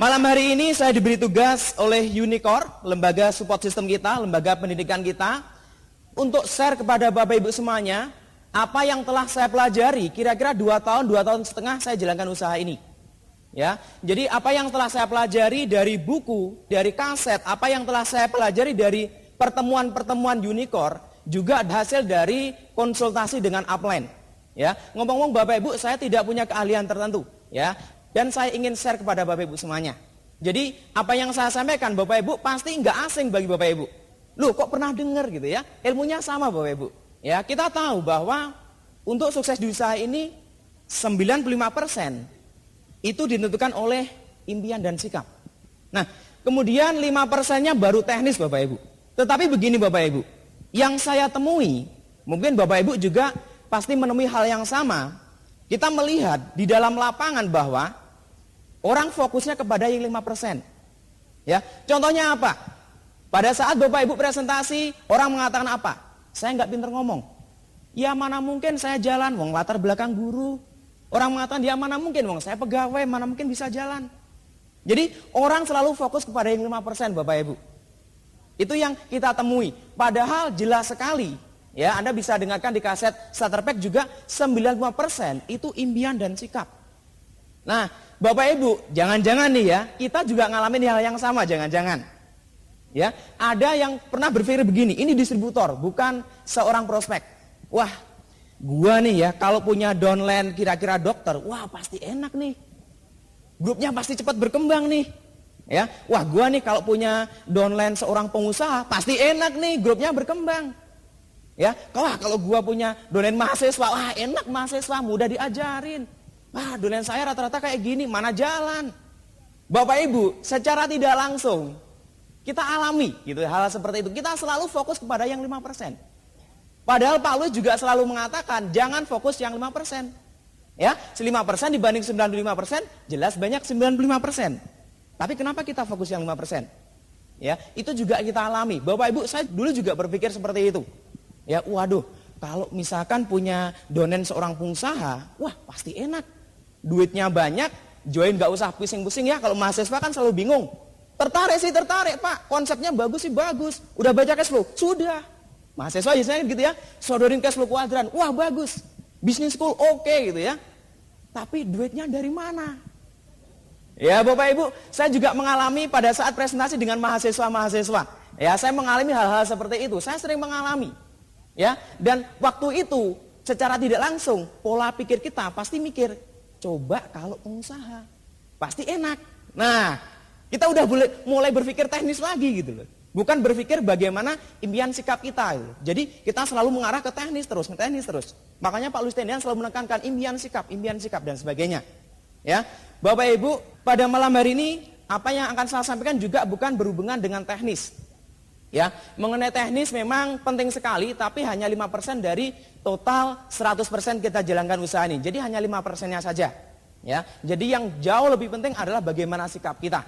Malam hari ini saya diberi tugas oleh Unicor, lembaga support system kita, lembaga pendidikan kita, untuk share kepada Bapak Ibu semuanya apa yang telah saya pelajari kira-kira 2 tahun setengah saya jalankan usaha ini. Ya, jadi apa yang telah saya pelajari dari buku, dari kaset, apa yang telah saya pelajari dari pertemuan-pertemuan Unicor, juga hasil dari konsultasi dengan upline. Ya, ngomong-ngomong Bapak Ibu, saya tidak punya keahlian tertentu, ya. Dan saya ingin share kepada Bapak Ibu semuanya. Jadi apa yang saya sampaikan Bapak Ibu pasti nggak asing bagi Bapak Ibu. Loh kok pernah dengar gitu ya? Ilmunya sama Bapak Ibu. Ya, kita tahu bahwa untuk sukses di usaha ini 95% itu ditentukan oleh impian dan sikap. Nah, kemudian 5%-nya baru teknis Bapak Ibu. Tetapi begini Bapak Ibu, yang saya temui, mungkin Bapak Ibu juga pasti menemui hal yang sama. Kita melihat di dalam lapangan bahwa orang fokusnya kepada yang 5%. Ya, contohnya apa? Pada saat Bapak Ibu presentasi, orang mengatakan apa? Saya nggak pinter ngomong. Ya mana mungkin saya jalan, wong latar belakang guru. Orang mengatakan ya mana mungkin, wong saya pegawai, mana mungkin bisa jalan. Jadi orang selalu fokus kepada yang 5% Bapak Ibu. Itu yang kita temui. Padahal jelas sekali, ya Anda bisa dengarkan di kaset starter pack juga 95% itu impian dan sikap. Nah, Bapak Ibu, jangan-jangan nih ya, kita juga ngalamin hal yang sama, jangan-jangan. Ya, ada yang pernah berpikir begini, ini distributor, bukan seorang prospek. Wah, gua nih ya, kalau punya downline kira-kira dokter, wah pasti enak nih. Grupnya pasti cepat berkembang nih. Ya, wah gua nih kalau punya downline seorang pengusaha, pasti enak nih, grupnya berkembang. Ya, kalau gua punya downline mahasiswa, wah enak mahasiswa, mudah diajarin. Wah, downline saya rata-rata kayak gini, mana jalan. Bapak Ibu, secara tidak langsung kita alami gitu hal seperti itu. Kita selalu fokus kepada yang 5%. Padahal Pak Luis juga selalu mengatakan jangan fokus yang 5%. Ya, 5% dibanding 95%, jelas banyak 95%. Tapi kenapa kita fokus yang 5%? Ya, itu juga kita alami. Bapak Ibu, saya dulu juga berpikir seperti itu. Ya, waduh, kalau misalkan punya donen seorang pengusaha, wah pasti enak. Duitnya banyak, join gak usah pusing-pusing ya. Kalau mahasiswa kan selalu bingung. Tertarik sih tertarik Pak, konsepnya bagus sih bagus. Udah baca cash flow? Sudah. Mahasiswa biasanya gitu ya, sodorin cash flow kuadran. Wah bagus, bisnis school oke gitu ya. Tapi duitnya dari mana? Ya Bapak Ibu, saya juga mengalami pada saat presentasi dengan mahasiswa-mahasiswa. Ya, saya mengalami hal-hal seperti itu. Saya sering mengalami. Ya, dan waktu itu secara tidak langsung pola pikir kita pasti mikir, coba kalau pengusaha pasti enak. Nah, kita udah mulai berpikir teknis lagi gitu loh. Bukan berpikir bagaimana impian sikap kita gitu. Jadi kita selalu mengarah ke teknis terus, Makanya Pak Luis Tendian selalu menekankan impian sikap dan sebagainya. Ya, Bapak Ibu, pada malam hari ini apa yang akan saya sampaikan juga bukan berhubungan dengan teknis. Ya, mengenai teknis memang penting sekali, tapi hanya 5% dari total 100% kita jalankan usaha ini. Jadi hanya 5%-nya saja. Ya, jadi yang jauh lebih penting adalah bagaimana sikap kita.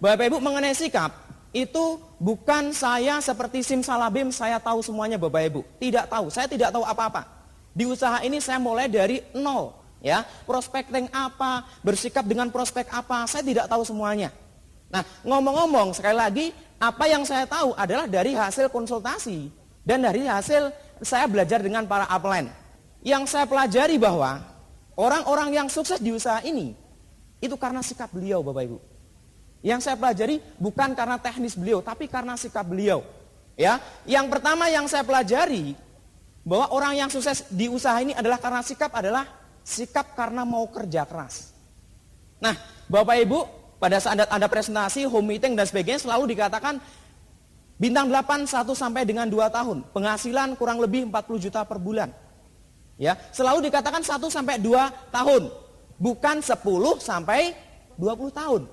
Bapak Ibu, mengenai sikap itu bukan saya seperti simsalabim saya tahu semuanya Bapak Ibu. Tidak tahu, saya tidak tahu apa-apa. Di usaha ini saya mulai dari nol. Ya, prospecting apa, bersikap dengan prospek apa, saya tidak tahu semuanya. Nah, ngomong-ngomong sekali lagi, apa yang saya tahu adalah dari hasil konsultasi dan dari hasil saya belajar dengan para upline. Yang saya pelajari bahwa orang-orang yang sukses di usaha ini itu karena sikap beliau Bapak Ibu. Yang saya pelajari bukan karena teknis beliau, tapi karena sikap beliau. Ya, yang pertama yang saya pelajari bahwa orang yang sukses di usaha ini adalah karena sikap karena mau kerja keras. Nah, Bapak Ibu, pada saat Anda presentasi, home meeting dan sebagainya selalu dikatakan bintang 8 1 sampai dengan 2 tahun, penghasilan kurang lebih 40 juta per bulan. Ya, selalu dikatakan 1 sampai 2 tahun, bukan 10 sampai 20 tahun.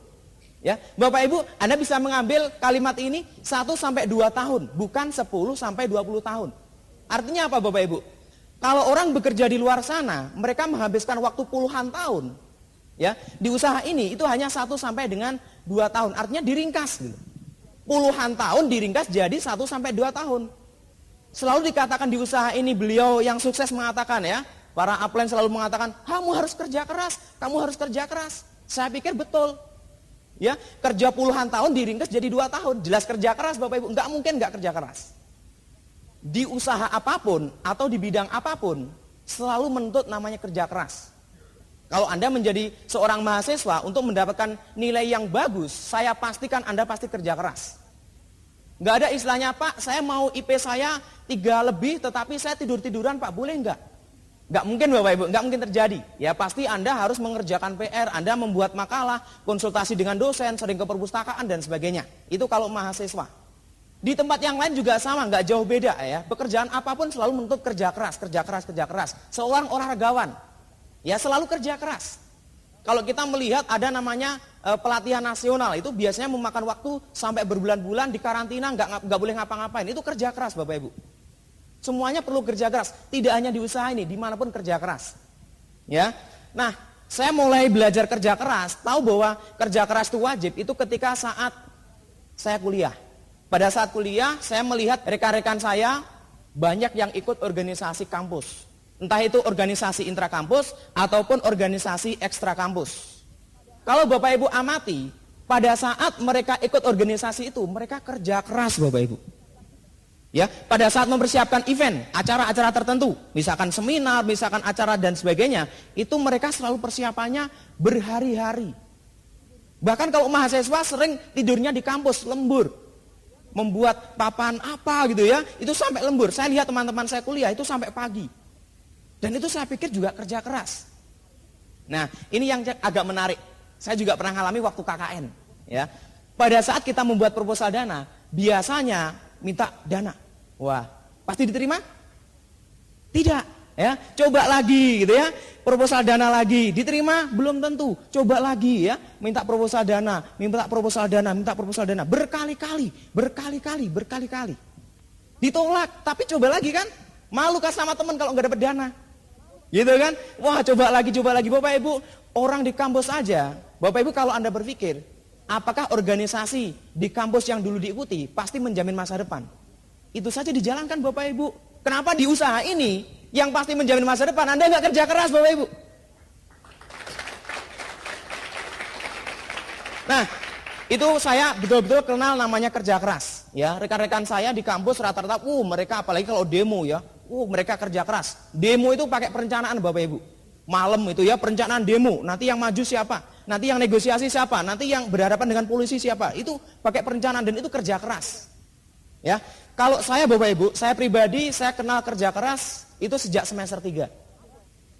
Ya, Bapak Ibu, Anda bisa mengambil kalimat ini 1 sampai 2 tahun, bukan 10 sampai 20 tahun. Artinya apa Bapak Ibu? Kalau orang bekerja di luar sana, mereka menghabiskan waktu puluhan tahun. Ya, di usaha ini itu hanya 1 sampai dengan 2 tahun. Artinya diringkas gitu. Puluhan tahun diringkas jadi 1 sampai 2 tahun. Selalu dikatakan di usaha ini, beliau yang sukses mengatakan ya, para upline selalu mengatakan, kamu harus kerja keras, kamu harus kerja keras. Saya pikir betul. Ya, kerja puluhan tahun diringkas jadi 2 tahun. Jelas kerja keras Bapak Ibu, nggak mungkin nggak kerja keras. Di usaha apapun atau di bidang apapun, selalu menuntut namanya kerja keras. Kalau Anda menjadi seorang mahasiswa untuk mendapatkan nilai yang bagus, saya pastikan Anda pasti kerja keras. Nggak ada istilahnya, Pak, saya mau IP saya 3 lebih, tetapi saya tidur-tiduran, Pak, boleh nggak? Nggak mungkin Bapak Ibu, nggak mungkin terjadi. Ya pasti Anda harus mengerjakan PR, Anda membuat makalah, konsultasi dengan dosen, sering ke perpustakaan dan sebagainya. Itu kalau mahasiswa. Di tempat yang lain juga sama, nggak jauh beda ya. Pekerjaan apapun selalu menuntut kerja keras, kerja keras, kerja keras. Seorang olahragawan, ya selalu kerja keras. Kalau kita melihat ada namanya pelatihan nasional, itu biasanya memakan waktu sampai berbulan-bulan di karantina, nggak boleh ngapa-ngapain. Itu kerja keras Bapak Ibu. Semuanya perlu kerja keras, tidak hanya di usaha ini, dimanapun kerja keras. Ya, nah saya mulai belajar kerja keras, tahu bahwa kerja keras itu wajib, itu ketika saat saya kuliah. Pada saat kuliah, saya melihat rekan-rekan saya banyak yang ikut organisasi kampus. Entah itu organisasi intrakampus ataupun organisasi ekstra kampus. Kalau Bapak Ibu amati, pada saat mereka ikut organisasi itu, mereka kerja keras Bapak Ibu. Ya, pada saat mempersiapkan event, acara-acara tertentu, misalkan seminar, misalkan acara dan sebagainya, itu mereka selalu persiapannya berhari-hari. Bahkan kalau mahasiswa sering tidurnya di kampus, lembur. Membuat papan apa gitu ya, itu sampai lembur. Saya lihat teman-teman saya kuliah itu sampai pagi. Dan itu saya pikir juga kerja keras. Nah, ini yang agak menarik. Saya juga pernah ngalami waktu KKN. Ya, pada saat kita membuat proposal dana, biasanya minta dana. Wah, pasti diterima? Tidak, ya. Coba lagi gitu ya. Proposal dana lagi, diterima? Belum tentu. Coba lagi ya, minta proposal dana, minta proposal dana, minta proposal dana berkali-kali. Ditolak, tapi coba lagi kan? Malu kan sama teman kalau nggak dapat dana. Gitu kan? Wah, coba lagi. Bapak Ibu, orang di kampus aja. Bapak Ibu kalau Anda berpikir, apakah organisasi di kampus yang dulu diikuti pasti menjamin masa depan? Itu saja dijalankan Bapak Ibu. Kenapa di usaha ini yang pasti menjamin masa depan Anda nggak kerja keras Bapak Ibu? Nah, itu saya betul-betul kenal namanya kerja keras. Ya, rekan-rekan saya di kampus rata-rata, mereka apalagi kalau demo ya, mereka kerja keras. Demo itu pakai perencanaan Bapak Ibu. Malam itu ya perencanaan demo. Nanti yang maju siapa? Nanti yang negosiasi siapa? Nanti yang berhadapan dengan polisi siapa? Itu pakai perencanaan dan itu kerja keras. Ya, kalau saya Bapak Ibu, saya pribadi saya kenal kerja keras itu sejak semester 3.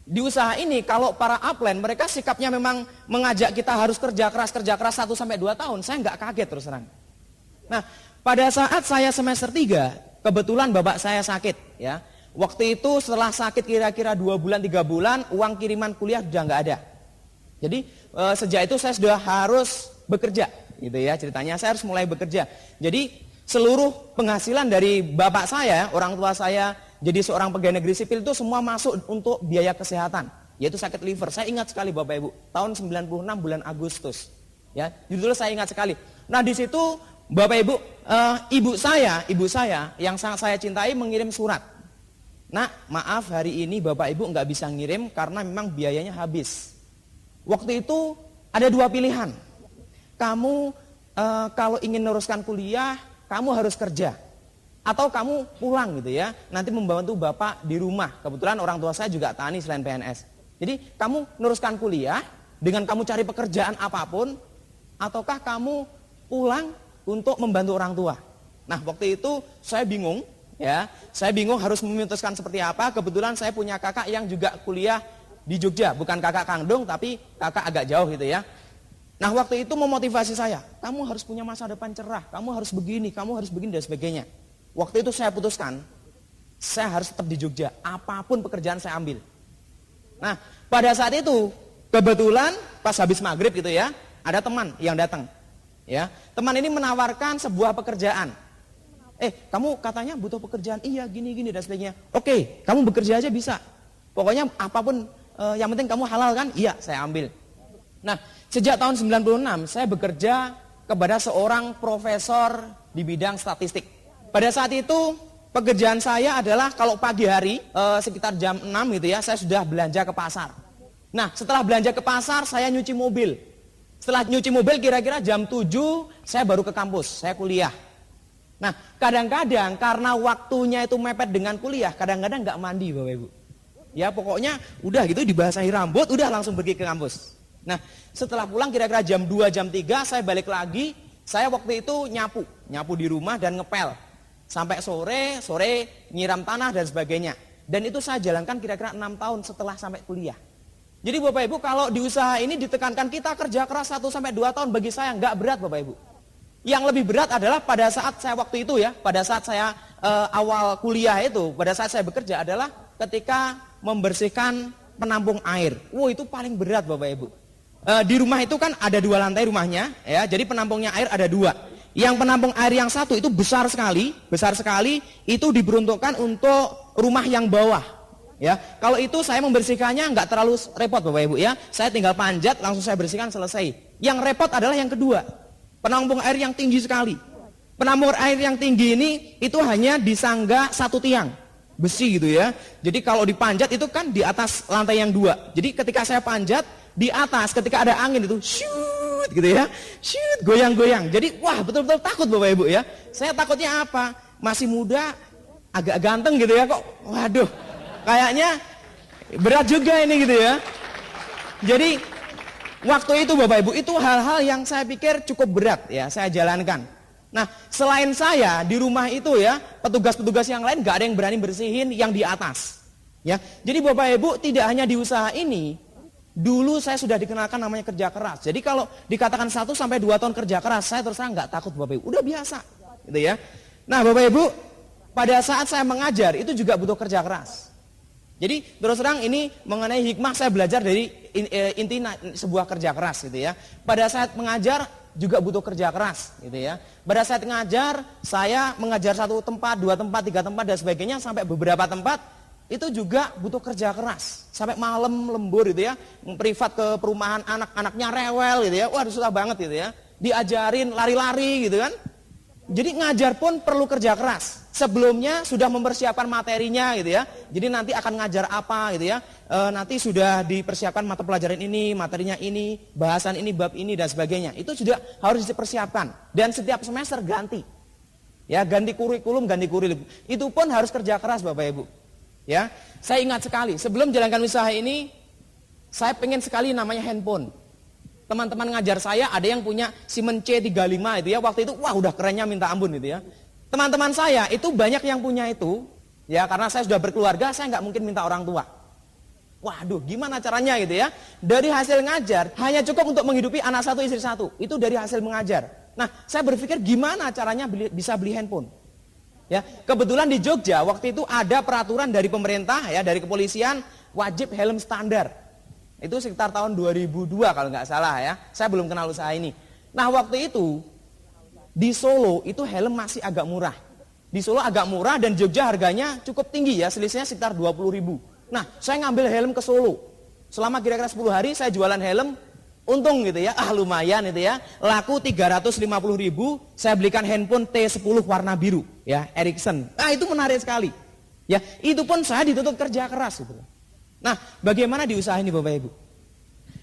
Di usaha ini kalau para upline mereka sikapnya memang mengajak kita harus kerja keras 1 sampai 2 tahun, saya nggak kaget terus terang. Nah, pada saat saya semester 3, kebetulan bapak saya sakit ya. Waktu itu setelah sakit kira-kira 2 bulan 3 bulan, uang kiriman kuliah sudah nggak ada. Jadi sejak itu saya sudah harus bekerja gitu ya ceritanya, saya harus mulai bekerja. Jadi seluruh penghasilan dari bapak saya, orang tua saya jadi seorang pegawai negeri sipil itu semua masuk untuk biaya kesehatan, yaitu sakit liver. Saya ingat sekali Bapak Ibu, tahun 96 bulan Agustus. Ya, judulnya saya ingat sekali. Nah, di situ Bapak Ibu, ibu saya yang sangat saya cintai mengirim surat. Nah, maaf hari ini Bapak Ibu nggak bisa ngirim karena memang biayanya habis. Waktu itu ada 2 pilihan. Kamu kalau ingin meneruskan kuliah, kamu harus kerja. Atau kamu pulang gitu ya, nanti membantu bapak di rumah. Kebetulan orang tua saya juga tani selain PNS. Jadi kamu meneruskan kuliah dengan kamu cari pekerjaan apapun, ataukah kamu pulang untuk membantu orang tua. Nah, waktu itu saya bingung ya, saya bingung harus memutuskan seperti apa. Kebetulan saya punya kakak yang juga kuliah di Jogja, bukan kakak kandung tapi kakak agak jauh gitu ya. Nah, waktu itu memotivasi saya, kamu harus punya masa depan cerah, kamu harus begini dan sebagainya. Waktu itu saya putuskan, saya harus tetap di Jogja, apapun pekerjaan saya ambil. Nah, pada saat itu, kebetulan pas habis maghrib gitu ya, ada teman yang datang. Ya, teman ini menawarkan sebuah pekerjaan. Kamu katanya butuh pekerjaan, iya gini dan sebagainya. Oke, kamu bekerja aja bisa. Pokoknya apapun, yang penting kamu halal kan? Iya, saya ambil. Nah, sejak tahun 96, saya bekerja kepada seorang profesor di bidang statistik. Pada saat itu pekerjaan saya adalah kalau pagi hari sekitar jam 6 gitu ya, saya sudah belanja ke pasar. Nah, setelah belanja ke pasar saya nyuci mobil. Setelah nyuci mobil kira-kira jam 7 saya baru ke kampus, saya kuliah. Nah, kadang-kadang karena waktunya itu mepet dengan kuliah, kadang-kadang nggak mandi Bapak Ibu. Ya pokoknya udah gitu dibasahi rambut, udah langsung pergi ke kampus. Nah, setelah pulang kira-kira jam 2, jam 3 saya balik lagi. Saya waktu itu nyapu di rumah dan ngepel. Sampai sore nyiram tanah dan sebagainya. Dan itu saya jalankan kira-kira 6 tahun setelah sampai kuliah. Jadi Bapak Ibu kalau di usaha ini ditekankan kita kerja keras 1 sampai 2 tahun, bagi saya nggak berat Bapak Ibu. Yang lebih berat adalah pada saat saya waktu itu ya, pada saat saya awal kuliah itu, pada saat saya bekerja adalah ketika membersihkan penampung air. Itu paling berat Bapak Ibu. Di rumah itu kan ada 2 lantai rumahnya, ya. Jadi penampungnya air ada 2. Yang penampung air yang satu itu besar sekali, itu diperuntukkan untuk rumah yang bawah. Ya, kalau itu saya membersihkannya nggak terlalu repot Bapak Ibu ya. Saya tinggal panjat, langsung saya bersihkan selesai. Yang repot adalah yang kedua, penampung air yang tinggi sekali. Penampung air yang tinggi ini itu hanya disangga 1 tiang besi gitu ya. Jadi kalau dipanjat itu kan di atas lantai yang 2. Jadi ketika saya panjat di atas, ketika ada angin itu shoot gitu ya, shoot goyang-goyang. Jadi wah betul-betul takut Bapak Ibu ya. Saya takutnya apa? Masih muda, agak ganteng gitu ya kok. Waduh, kayaknya berat juga ini gitu ya. Jadi waktu itu Bapak Ibu itu hal-hal yang saya pikir cukup berat ya saya jalankan. Nah selain saya di rumah itu ya petugas-petugas yang lain gak ada yang berani bersihin yang di atas. Ya, jadi Bapak Ibu tidak hanya di usaha ini. Dulu saya sudah dikenalkan namanya kerja keras. Jadi kalau dikatakan 1 sampai 2 tahun kerja keras, saya terus terang nggak takut Bapak Ibu. Udah biasa, gitu ya. Nah Bapak Ibu, pada saat saya mengajar itu juga butuh kerja keras. Jadi terus terang ini mengenai hikmah saya belajar dari inti sebuah kerja keras, gitu ya. Pada saat mengajar juga butuh kerja keras, gitu ya. Pada saat mengajar, saya mengajar 1 tempat, 2 tempat, 3 tempat dan sebagainya sampai beberapa tempat. Itu juga butuh kerja keras. Sampai malam lembur gitu ya. Privat ke perumahan anak-anaknya rewel gitu ya. Wah susah banget gitu ya. Diajarin lari-lari gitu kan. Jadi ngajar pun perlu kerja keras. Sebelumnya sudah mempersiapkan materinya gitu ya. Jadi nanti akan ngajar apa gitu ya. Nanti sudah dipersiapkan mata pelajaran ini, materinya ini, bahasan ini, bab ini dan sebagainya. Itu sudah harus dipersiapkan. Dan setiap semester ganti. Ya ganti kurikulum. Itu pun harus kerja keras Bapak Ibu. Ya, saya ingat sekali sebelum jalankan usaha ini, saya pengen sekali namanya handphone. Teman-teman ngajar saya ada yang punya Siemens C35 itu ya, waktu itu wah udah kerennya minta ampun gitu ya. Teman-teman saya itu banyak yang punya itu, ya karena saya sudah berkeluarga, saya nggak mungkin minta orang tua. Waduh, gimana caranya gitu ya? Dari hasil ngajar hanya cukup untuk menghidupi anak 1 istri 1. Itu dari hasil mengajar. Nah, saya berpikir gimana caranya bisa beli handphone. Ya, kebetulan di Jogja waktu itu ada peraturan dari pemerintah ya, dari kepolisian wajib helm standar. Itu sekitar tahun 2002 kalau nggak salah ya. Saya belum kenal usaha ini. Nah, waktu itu di Solo itu helm masih agak murah. Di Solo agak murah dan Jogja harganya cukup tinggi ya, selisihnya sekitar 20.000. Nah, saya ngambil helm ke Solo. Selama kira-kira 10 hari saya jualan helm. Untung gitu ya, lumayan itu ya. Laku 350.000, saya belikan handphone T10 warna biru ya, Ericsson. Itu menarik sekali. Ya, itu pun saya dituntut kerja keras gitu. Nah, bagaimana di usaha ini Bapak Ibu?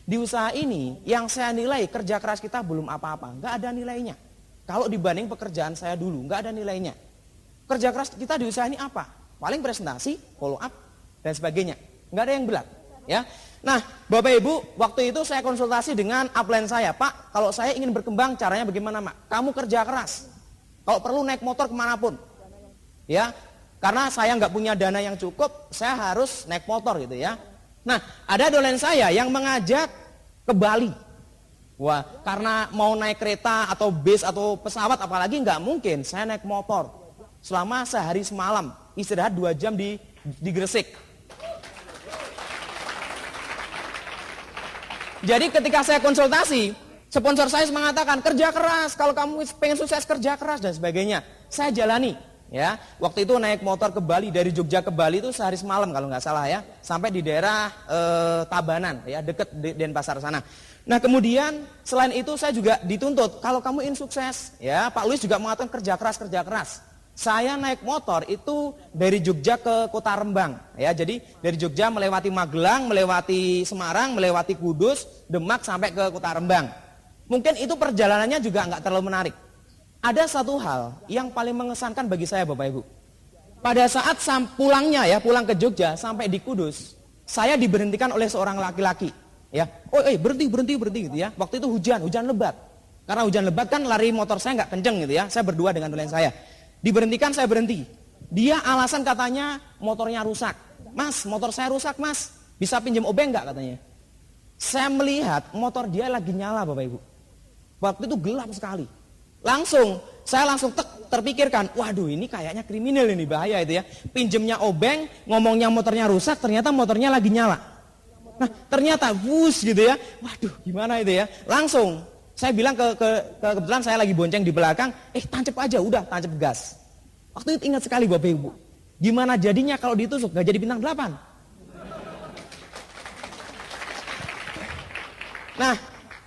Di usaha ini yang saya nilai kerja keras kita belum apa-apa, nggak ada nilainya. Kalau dibanding pekerjaan saya dulu, nggak ada nilainya. Kerja keras kita di usaha ini apa? Paling presentasi, follow up dan sebagainya. Nggak ada yang berat, ya. Nah, Bapak Ibu, waktu itu saya konsultasi dengan upline saya, Pak, kalau saya ingin berkembang caranya bagaimana, Mak? Kamu kerja keras. Kalau perlu naik motor kemanapun. Ya, karena saya nggak punya dana yang cukup, saya harus naik motor gitu ya. Nah, ada dolen saya yang mengajak ke Bali. Wah, karena mau naik kereta atau bis atau pesawat apalagi nggak mungkin, saya naik motor. Selama sehari semalam, istirahat 2 jam di Gresik. Jadi ketika saya konsultasi, sponsor saya mengatakan kerja keras, kalau kamu pengen sukses kerja keras dan sebagainya. Saya jalani, ya. Waktu itu naik motor ke Bali, dari Jogja ke Bali itu sehari semalam kalau nggak salah ya, sampai di daerah Tabanan, ya deket Denpasar sana. Nah kemudian selain itu saya juga dituntut, kalau kamu ingin sukses, ya Pak Luis juga mengatakan kerja keras. Saya naik motor itu dari Jogja ke Kota Rembang, ya. Jadi dari Jogja melewati Magelang, melewati Semarang, melewati Kudus, Demak sampai ke Kota Rembang. Mungkin itu perjalanannya juga nggak terlalu menarik. Ada satu hal yang paling mengesankan bagi saya Bapak Ibu. Pada saat pulangnya ya, pulang ke Jogja sampai di Kudus, saya diberhentikan oleh seorang laki-laki. Ya, berhenti gitu ya. Waktu itu hujan lebat. Karena hujan lebat kan lari motor saya nggak kenceng gitu ya. Saya berdua dengan klien saya. Diberhentikan, saya berhenti. Dia alasan katanya motornya rusak. Mas, motor saya rusak mas. Bisa pinjam obeng nggak katanya. Saya melihat motor dia lagi nyala Bapak Ibu. Waktu itu gelap sekali. Saya langsung terpikirkan, waduh ini kayaknya kriminal ini, bahaya itu ya. Pinjemnya obeng, ngomongnya motornya rusak, ternyata motornya lagi nyala. Nah ternyata wush gitu ya. Waduh gimana itu ya. Langsung saya bilang kebetulan saya lagi bonceng di belakang, tancap aja, udah tancap gas. Waktu itu ingat sekali Bapak Ibu. Gimana jadinya kalau ditusuk, gak jadi bintang 8. Nah,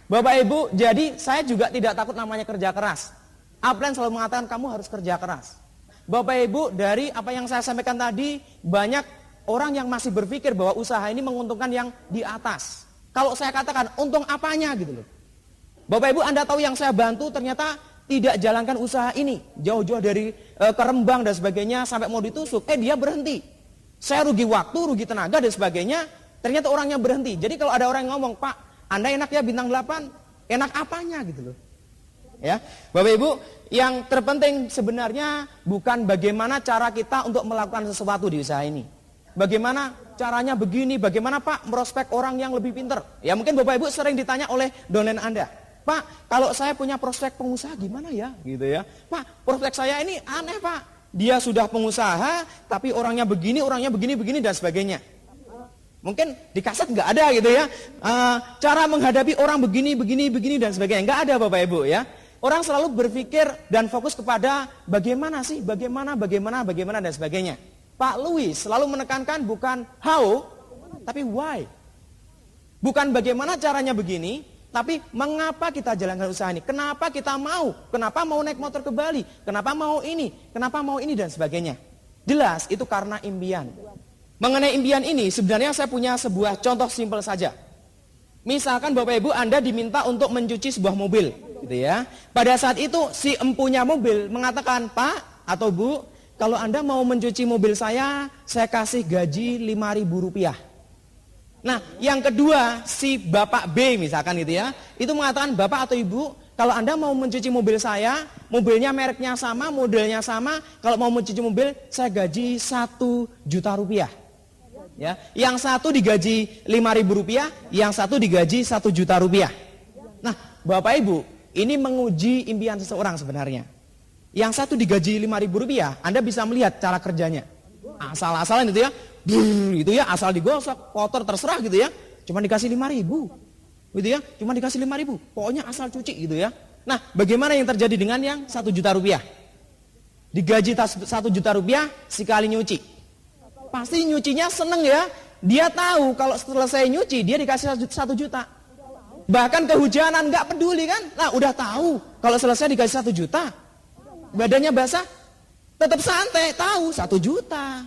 Bapak Ibu, jadi saya juga tidak takut namanya kerja keras. Upline selalu mengatakan kamu harus kerja keras. Bapak Ibu, dari apa yang saya sampaikan tadi, banyak orang yang masih berpikir bahwa usaha ini menguntungkan yang di atas. Kalau saya katakan, untung apanya gitu loh. Bapak Ibu, Anda tahu yang saya bantu ternyata tidak jalankan usaha ini. Jauh-jauh dari ke Rembang dan sebagainya sampai mau ditusuk. Dia berhenti. Saya rugi waktu, rugi tenaga dan sebagainya. Ternyata orangnya berhenti. Jadi kalau ada orang yang ngomong, Pak, Anda enak ya bintang 8, enak apanya gitu loh. Ya, Bapak Ibu, yang terpenting sebenarnya bukan bagaimana cara kita untuk melakukan sesuatu di usaha ini. Bagaimana caranya begini, bagaimana Pak merospek orang yang lebih pintar. Ya mungkin Bapak Ibu sering ditanya oleh downline Anda. Pak, kalau saya punya prospek pengusaha gimana ya? Gitu ya. Pak, prospek saya ini aneh Pak. Dia sudah pengusaha, tapi orangnya begini dan sebagainya. Mungkin di kaset nggak ada gitu ya. Cara menghadapi orang begini dan sebagainya. Nggak ada Bapak Ibu ya. Orang selalu berpikir dan fokus kepada bagaimana sih, bagaimana dan sebagainya. Pak Louis selalu menekankan bukan how, tapi why. Bukan bagaimana caranya begini, tapi mengapa kita jalankan usaha ini. Kenapa kita mau, kenapa mau naik motor ke Bali, kenapa mau ini dan sebagainya. Jelas itu karena impian. Mengenai impian ini sebenarnya saya punya sebuah contoh simpel saja. Misalkan Bapak Ibu Anda diminta untuk mencuci sebuah mobil gitu ya. Pada saat itu si empunya mobil mengatakan, Pak atau Bu, kalau Anda mau mencuci mobil saya kasih gaji Rp5.000. Nah yang kedua si Bapak B misalkan gitu ya, itu mengatakan, Bapak atau Ibu, kalau Anda mau mencuci mobil saya, mobilnya mereknya sama, modelnya sama, kalau mau mencuci mobil saya gaji Rp1.000.000. Ya, yang satu digaji Rp5.000, yang satu digaji Rp1.000.000. Nah, Bapak Ibu, ini menguji impian seseorang sebenarnya. Yang satu digaji Rp5.000, Anda bisa melihat cara kerjanya. Asal-asalan itu ya, itu ya, asal digosok, kotor terserah gitu ya. Cuma dikasih 5.000. Gitu ya, cuma dikasih 5.000. Pokoknya asal cuci gitu ya. Nah, bagaimana yang terjadi dengan yang Rp1.000.000? Digaji Rp1.000.000 sekali nyuci. Pasti nyucinya seneng ya. Dia tahu kalau selesai nyuci dia dikasih 1 juta. Bahkan kehujanan nggak peduli kan. Nah udah tahu kalau selesai dikasih 1 juta. Badannya basah tetap santai, tahu 1 juta.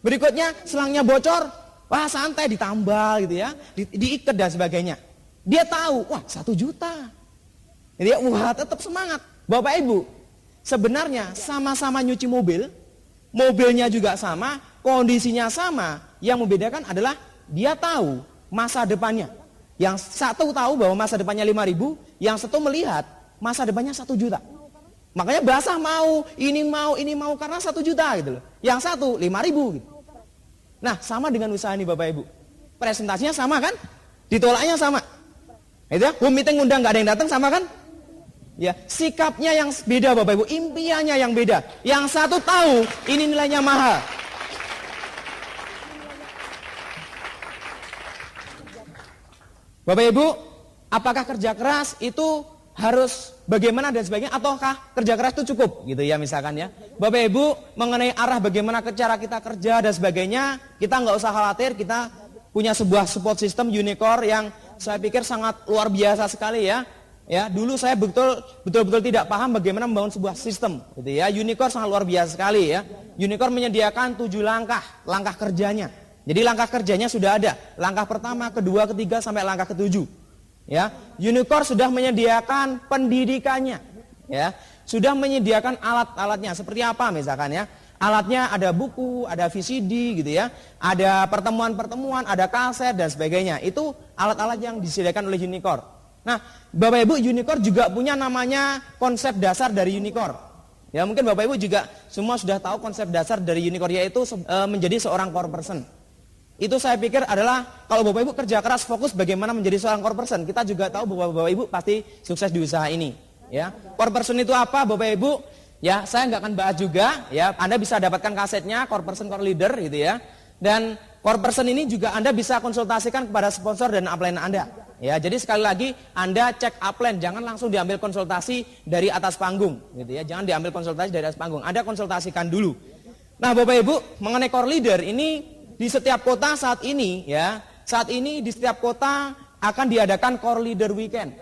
Berikutnya selangnya bocor, wah santai ditambal gitu ya, diikat dan sebagainya. Dia tahu, wah 1 juta. Jadi wah tetap semangat. Bapak Ibu, sebenarnya sama-sama nyuci mobil, mobilnya juga sama, kondisinya sama, yang membedakan adalah dia tahu masa depannya. Yang satu tahu bahwa masa depannya 5.000, yang satu melihat masa depannya 1 juta. Makanya basah mau karena 1 juta gitu loh. Yang satu 5.000 gitu. Nah sama dengan usaha ini Bapak Ibu. Presentasinya sama kan? Ditolaknya sama. Itu ya, meeting undang nggak ada yang datang sama kan? Ya, sikapnya yang beda Bapak Ibu, impiannya yang beda. Yang satu tahu ini nilainya mahal. Bapak Ibu, apakah kerja keras itu harus bagaimana dan sebagainya, ataukah kerja keras itu cukup gitu ya misalkan ya. Bapak Ibu, mengenai arah bagaimana cara kita kerja dan sebagainya, kita nggak usah khawatir, kita punya sebuah support system Unicore yang saya pikir sangat luar biasa sekali ya. Ya, dulu saya betul-betul tidak paham bagaimana membangun sebuah sistem gitu ya. Unicore sangat luar biasa sekali ya. Unicore menyediakan 7 langkah kerjanya. Jadi langkah kerjanya sudah ada. Langkah pertama, kedua, ketiga sampai langkah ke-7. Ya, Unicorn sudah menyediakan pendidikannya, ya, sudah menyediakan alat-alatnya. Seperti apa misalkan ya? Alatnya ada buku, ada VCD gitu ya, ada pertemuan-pertemuan, ada kaset dan sebagainya. Itu alat-alat yang disediakan oleh Unicorn. Nah, Bapak Ibu, Unicorn juga punya namanya konsep dasar dari Unicorn. Ya, mungkin Bapak Ibu juga semua sudah tahu konsep dasar dari Unicorn, yaitu menjadi seorang core person. Itu saya pikir adalah kalau Bapak Ibu kerja keras, fokus bagaimana menjadi seorang core person, kita juga tahu bahwa Bapak Ibu pasti sukses di usaha ini. Ya, core person itu apa Bapak Ibu? Ya, saya nggak akan bahas juga. Ya, Anda bisa dapatkan kasetnya, core person, core leader gitu ya. Dan core person ini juga Anda bisa konsultasikan kepada sponsor dan upline Anda. Ya, jadi sekali lagi Anda cek upline, jangan langsung diambil konsultasi dari atas panggung, gitu ya. Jangan diambil konsultasi dari atas panggung. Anda konsultasikan dulu. Nah, Bapak Ibu, mengenai core leader ini di setiap kota saat ini, ya, saat ini di setiap kota akan diadakan core leader weekend.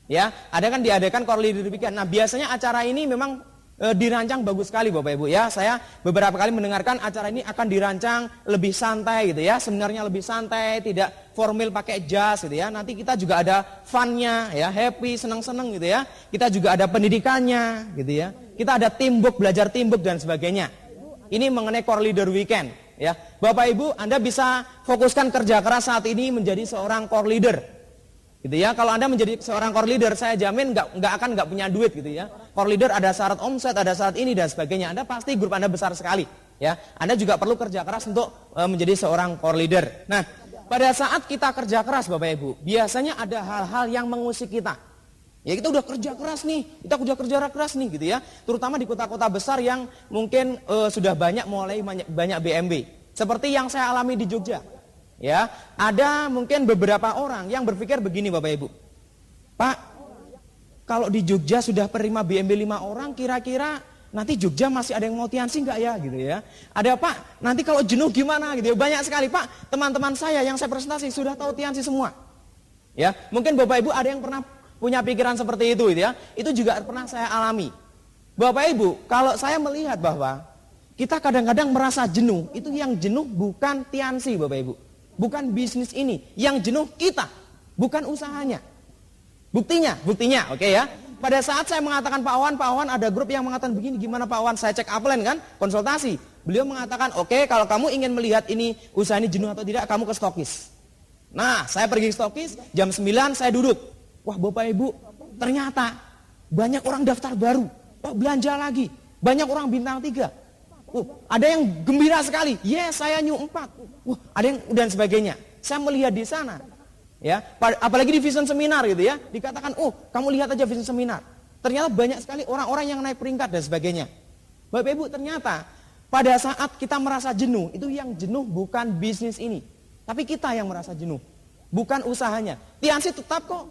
Ya, diadakan core leader weekend. Nah, biasanya acara ini memang dirancang bagus sekali Bapak Ibu ya. Saya beberapa kali mendengarkan acara ini akan dirancang lebih santai gitu ya. Sebenarnya lebih santai, tidak formal pakai jas gitu ya. Nanti kita juga ada fun-nya ya, happy, senang-senang gitu ya. Kita juga ada pendidikannya gitu ya. Kita ada teamwork, belajar teamwork dan sebagainya. Ini mengenai core leader weekend ya. Bapak Ibu, Anda bisa fokuskan kerja keras saat ini menjadi seorang core leader. Gitu ya, kalau Anda menjadi seorang core leader, saya jamin nggak punya duit gitu ya. Core leader ada syarat omset, ada syarat ini dan sebagainya. Anda pasti grup Anda besar sekali, ya. Anda juga perlu kerja keras untuk menjadi seorang core leader. Nah, pada saat kita kerja keras, Bapak Ibu, biasanya ada hal-hal yang mengusik kita. Ya, kita udah kerja keras nih, kita udah kerja keras nih, gitu ya. Terutama di kota-kota besar yang mungkin sudah mulai banyak BMB. Seperti yang saya alami di Jogja. Ya, ada mungkin beberapa orang yang berpikir begini Bapak Ibu. Pak, kalau di Jogja sudah penerima BMB 5 orang, kira-kira nanti Jogja masih ada yang mau tiansi enggak ya gitu ya. Ada Pak, nanti kalau jenuh gimana gitu ya. Banyak sekali Pak, teman-teman saya yang saya presentasi sudah tahu tiansi semua. Ya, mungkin Bapak Ibu ada yang pernah punya pikiran seperti itu gitu ya. Itu juga pernah saya alami. Bapak Ibu, kalau saya melihat bahwa kita kadang-kadang merasa jenuh, itu yang jenuh bukan tiansi Bapak Ibu. Bukan bisnis ini, yang jenuh kita, bukan usahanya. Buktinya, oke ya. Pada saat saya mengatakan Pak Wawan ada grup yang mengatakan begini, gimana Pak Wawan? Saya cek upline kan, konsultasi. Beliau mengatakan, oke, kalau kamu ingin melihat ini usaha ini jenuh atau tidak, kamu ke stokis. Nah, saya pergi ke stokis, jam 9 saya duduk. Wah Bapak Ibu, ternyata banyak orang daftar baru. Wah belanja lagi, banyak orang bintang 3. Ada yang gembira sekali, yes saya new 4. Ada yang dan sebagainya. Saya melihat di sana, ya, apalagi di vision seminar gitu ya, dikatakan, kamu lihat aja vision seminar. Ternyata banyak sekali orang-orang yang naik peringkat dan sebagainya. Bapak Ibu, ternyata pada saat kita merasa jenuh, itu yang jenuh bukan bisnis ini, tapi kita yang merasa jenuh, bukan usahanya. Tiansi tetap kok,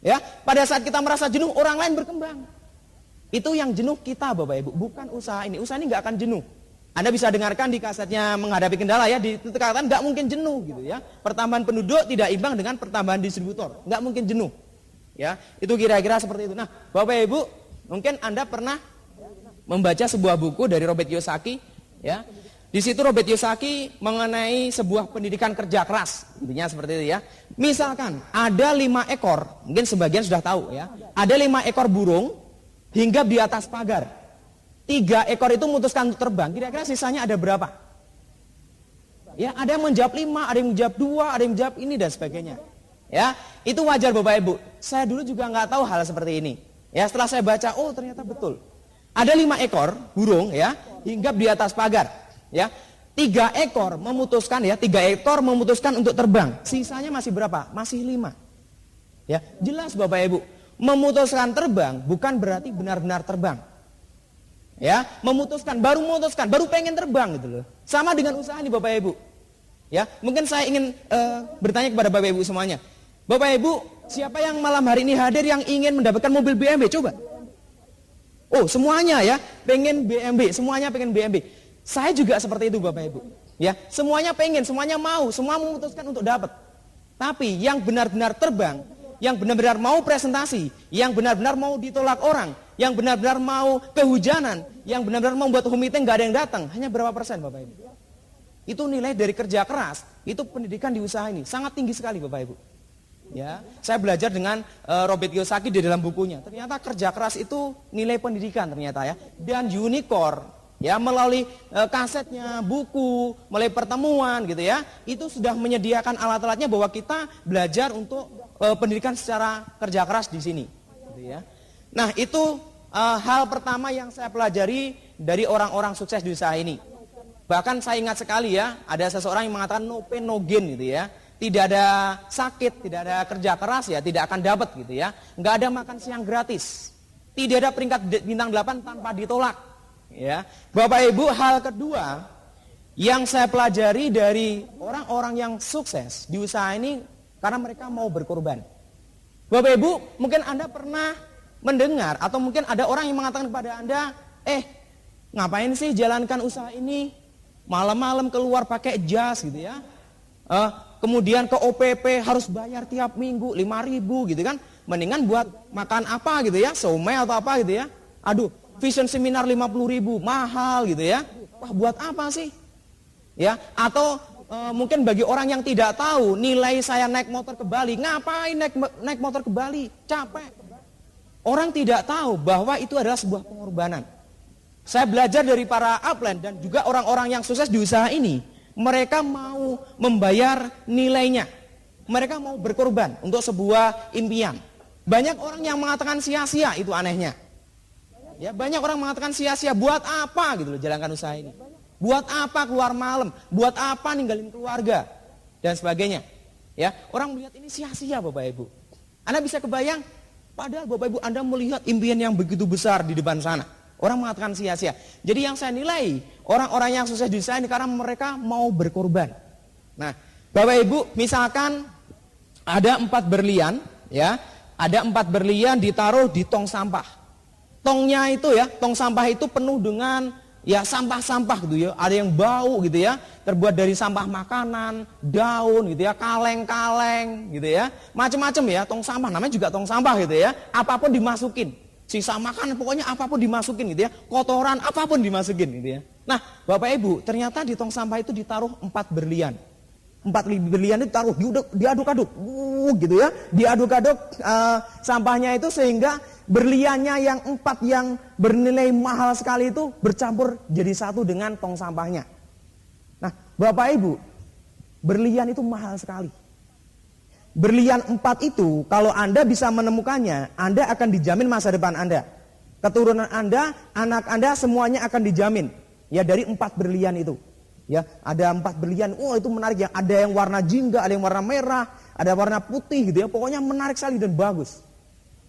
ya. Pada saat kita merasa jenuh, orang lain berkembang. Itu yang jenuh kita Bapak Ibu, bukan usaha ini. Usaha ini nggak akan jenuh. Anda bisa dengarkan di kasetnya menghadapi kendala ya, dikatakan nggak mungkin jenuh gitu ya. Pertambahan penduduk tidak imbang dengan pertambahan distributor, nggak mungkin jenuh. Ya, itu kira-kira seperti itu. Nah, Bapak Ibu, mungkin Anda pernah membaca sebuah buku dari Robert Kiyosaki, ya. Di situ Robert Kiyosaki mengenai sebuah pendidikan kerja keras, intinya seperti itu ya. Misalkan ada 5 ekor, mungkin sebagian sudah tahu ya. Ada 5 ekor burung hinggap di atas pagar. 3 ekor itu memutuskan untuk terbang. Kira-kira sisanya ada berapa? Ya, ada yang menjawab 5, ada yang menjawab 2, ada yang menjawab ini dan sebagainya. Ya, itu wajar Bapak Ibu. Saya dulu juga nggak tahu hal seperti ini. Ya, setelah saya baca, ternyata betul. Ada 5 ekor burung ya, hinggap di atas pagar. Ya, 3 ekor memutuskan untuk terbang. Sisanya masih berapa? Masih 5. Ya, jelas Bapak Ibu. Memutuskan terbang bukan berarti benar-benar terbang. Ya, baru pengen terbang gitu loh. Sama dengan usaha nih Bapak Ibu. Ya, mungkin saya ingin bertanya kepada Bapak Ibu semuanya. Bapak Ibu, siapa yang malam hari ini hadir yang ingin mendapatkan mobil BMW? Coba. Semuanya ya, pengen BMW, semuanya pengen BMW. Saya juga seperti itu Bapak Ibu. Ya, semuanya pengen, semuanya mau, semua memutuskan untuk dapat. Tapi yang benar-benar terbang, yang benar-benar mau presentasi, yang benar-benar mau ditolak orang, yang benar-benar mau kehujanan, yang benar-benar mau buat home meeting nggak ada yang datang, hanya berapa persen Bapak Ibu? Itu nilai dari kerja keras, itu pendidikan di usaha ini sangat tinggi sekali Bapak Ibu. Ya, saya belajar dengan Robert Kiyosaki di dalam bukunya. Ternyata kerja keras itu nilai pendidikan ternyata ya. Dan unicorn ya melalui kasetnya, buku, melalui pertemuan gitu ya, itu sudah menyediakan alat-alatnya bahwa kita belajar untuk pendidikan secara kerja keras di sini. Gitu ya. Nah itu hal pertama yang saya pelajari dari orang-orang sukses di usaha ini. Bahkan saya ingat sekali ya, ada seseorang yang mengatakan no pain no gain gitu ya. Tidak ada sakit, tidak ada kerja keras ya, tidak akan dapat gitu ya. Nggak ada makan siang gratis. Tidak ada peringkat bintang 8 tanpa ditolak. Ya, Bapak Ibu, hal kedua yang saya pelajari dari orang-orang yang sukses di usaha ini karena mereka mau berkorban. Bapak Ibu, mungkin Anda pernah mendengar atau mungkin ada orang yang mengatakan kepada Anda, ngapain sih jalankan usaha ini? Malam-malam keluar pakai jas gitu ya. Kemudian ke OPP harus bayar tiap minggu 5.000 gitu kan. Mendingan buat makan apa gitu ya, somai atau apa gitu ya. Aduh, vision seminar 50.000 mahal gitu ya. Wah, buat apa sih? Ya, atau mungkin bagi orang yang tidak tahu nilai saya naik motor ke Bali, ngapain naik motor ke Bali? Capek. Orang tidak tahu bahwa itu adalah sebuah pengorbanan. Saya belajar dari para upline dan juga orang-orang yang sukses di usaha ini. Mereka mau membayar nilainya. Mereka mau berkorban untuk sebuah impian. Banyak orang yang mengatakan sia-sia, itu anehnya. Ya, banyak orang mengatakan sia-sia, buat apa gitu loh jalankan usaha ini. Buat apa keluar malam? Buat apa ninggalin keluarga? Dan sebagainya. Ya, orang melihat ini sia-sia Bapak Ibu. Anda bisa kebayang, padahal Bapak Ibu Anda melihat impian yang begitu besar di depan sana. Orang mengatakan sia-sia. Jadi yang saya nilai, orang-orang yang sukses di usaha ini karena mereka mau berkorban. Nah, Bapak Ibu, misalkan ada 4 berlian, ya, ada 4 berlian ditaruh di tong sampah. Tongnya itu ya, tong sampah itu penuh dengan ya sampah-sampah gitu ya. Ada yang bau gitu ya, terbuat dari sampah makanan, daun gitu ya, kaleng-kaleng gitu ya. Macam-macam ya, tong sampah namanya juga tong sampah gitu ya. Apapun dimasukin. Sisa makanan pokoknya apapun dimasukin gitu ya. Kotoran apapun dimasukin gitu ya. Nah, Bapak Ibu, ternyata di tong sampah itu ditaruh 4 berlian. 4 berlian itu ditaruh diaduk-aduk. Gitu ya. Diaduk-aduk sampahnya itu sehingga berliannya yang 4 yang bernilai mahal sekali itu bercampur jadi satu dengan tong sampahnya. Nah, Bapak Ibu, berlian itu mahal sekali. Berlian 4 itu kalau Anda bisa menemukannya, Anda akan dijamin masa depan Anda. Keturunan Anda, anak Anda semuanya akan dijamin. Ya dari 4 berlian itu. Ya, ada 4 berlian. Oh, itu menarik ya. Ada yang warna jingga, ada yang warna merah, ada warna putih gitu ya. Pokoknya menarik sekali dan bagus.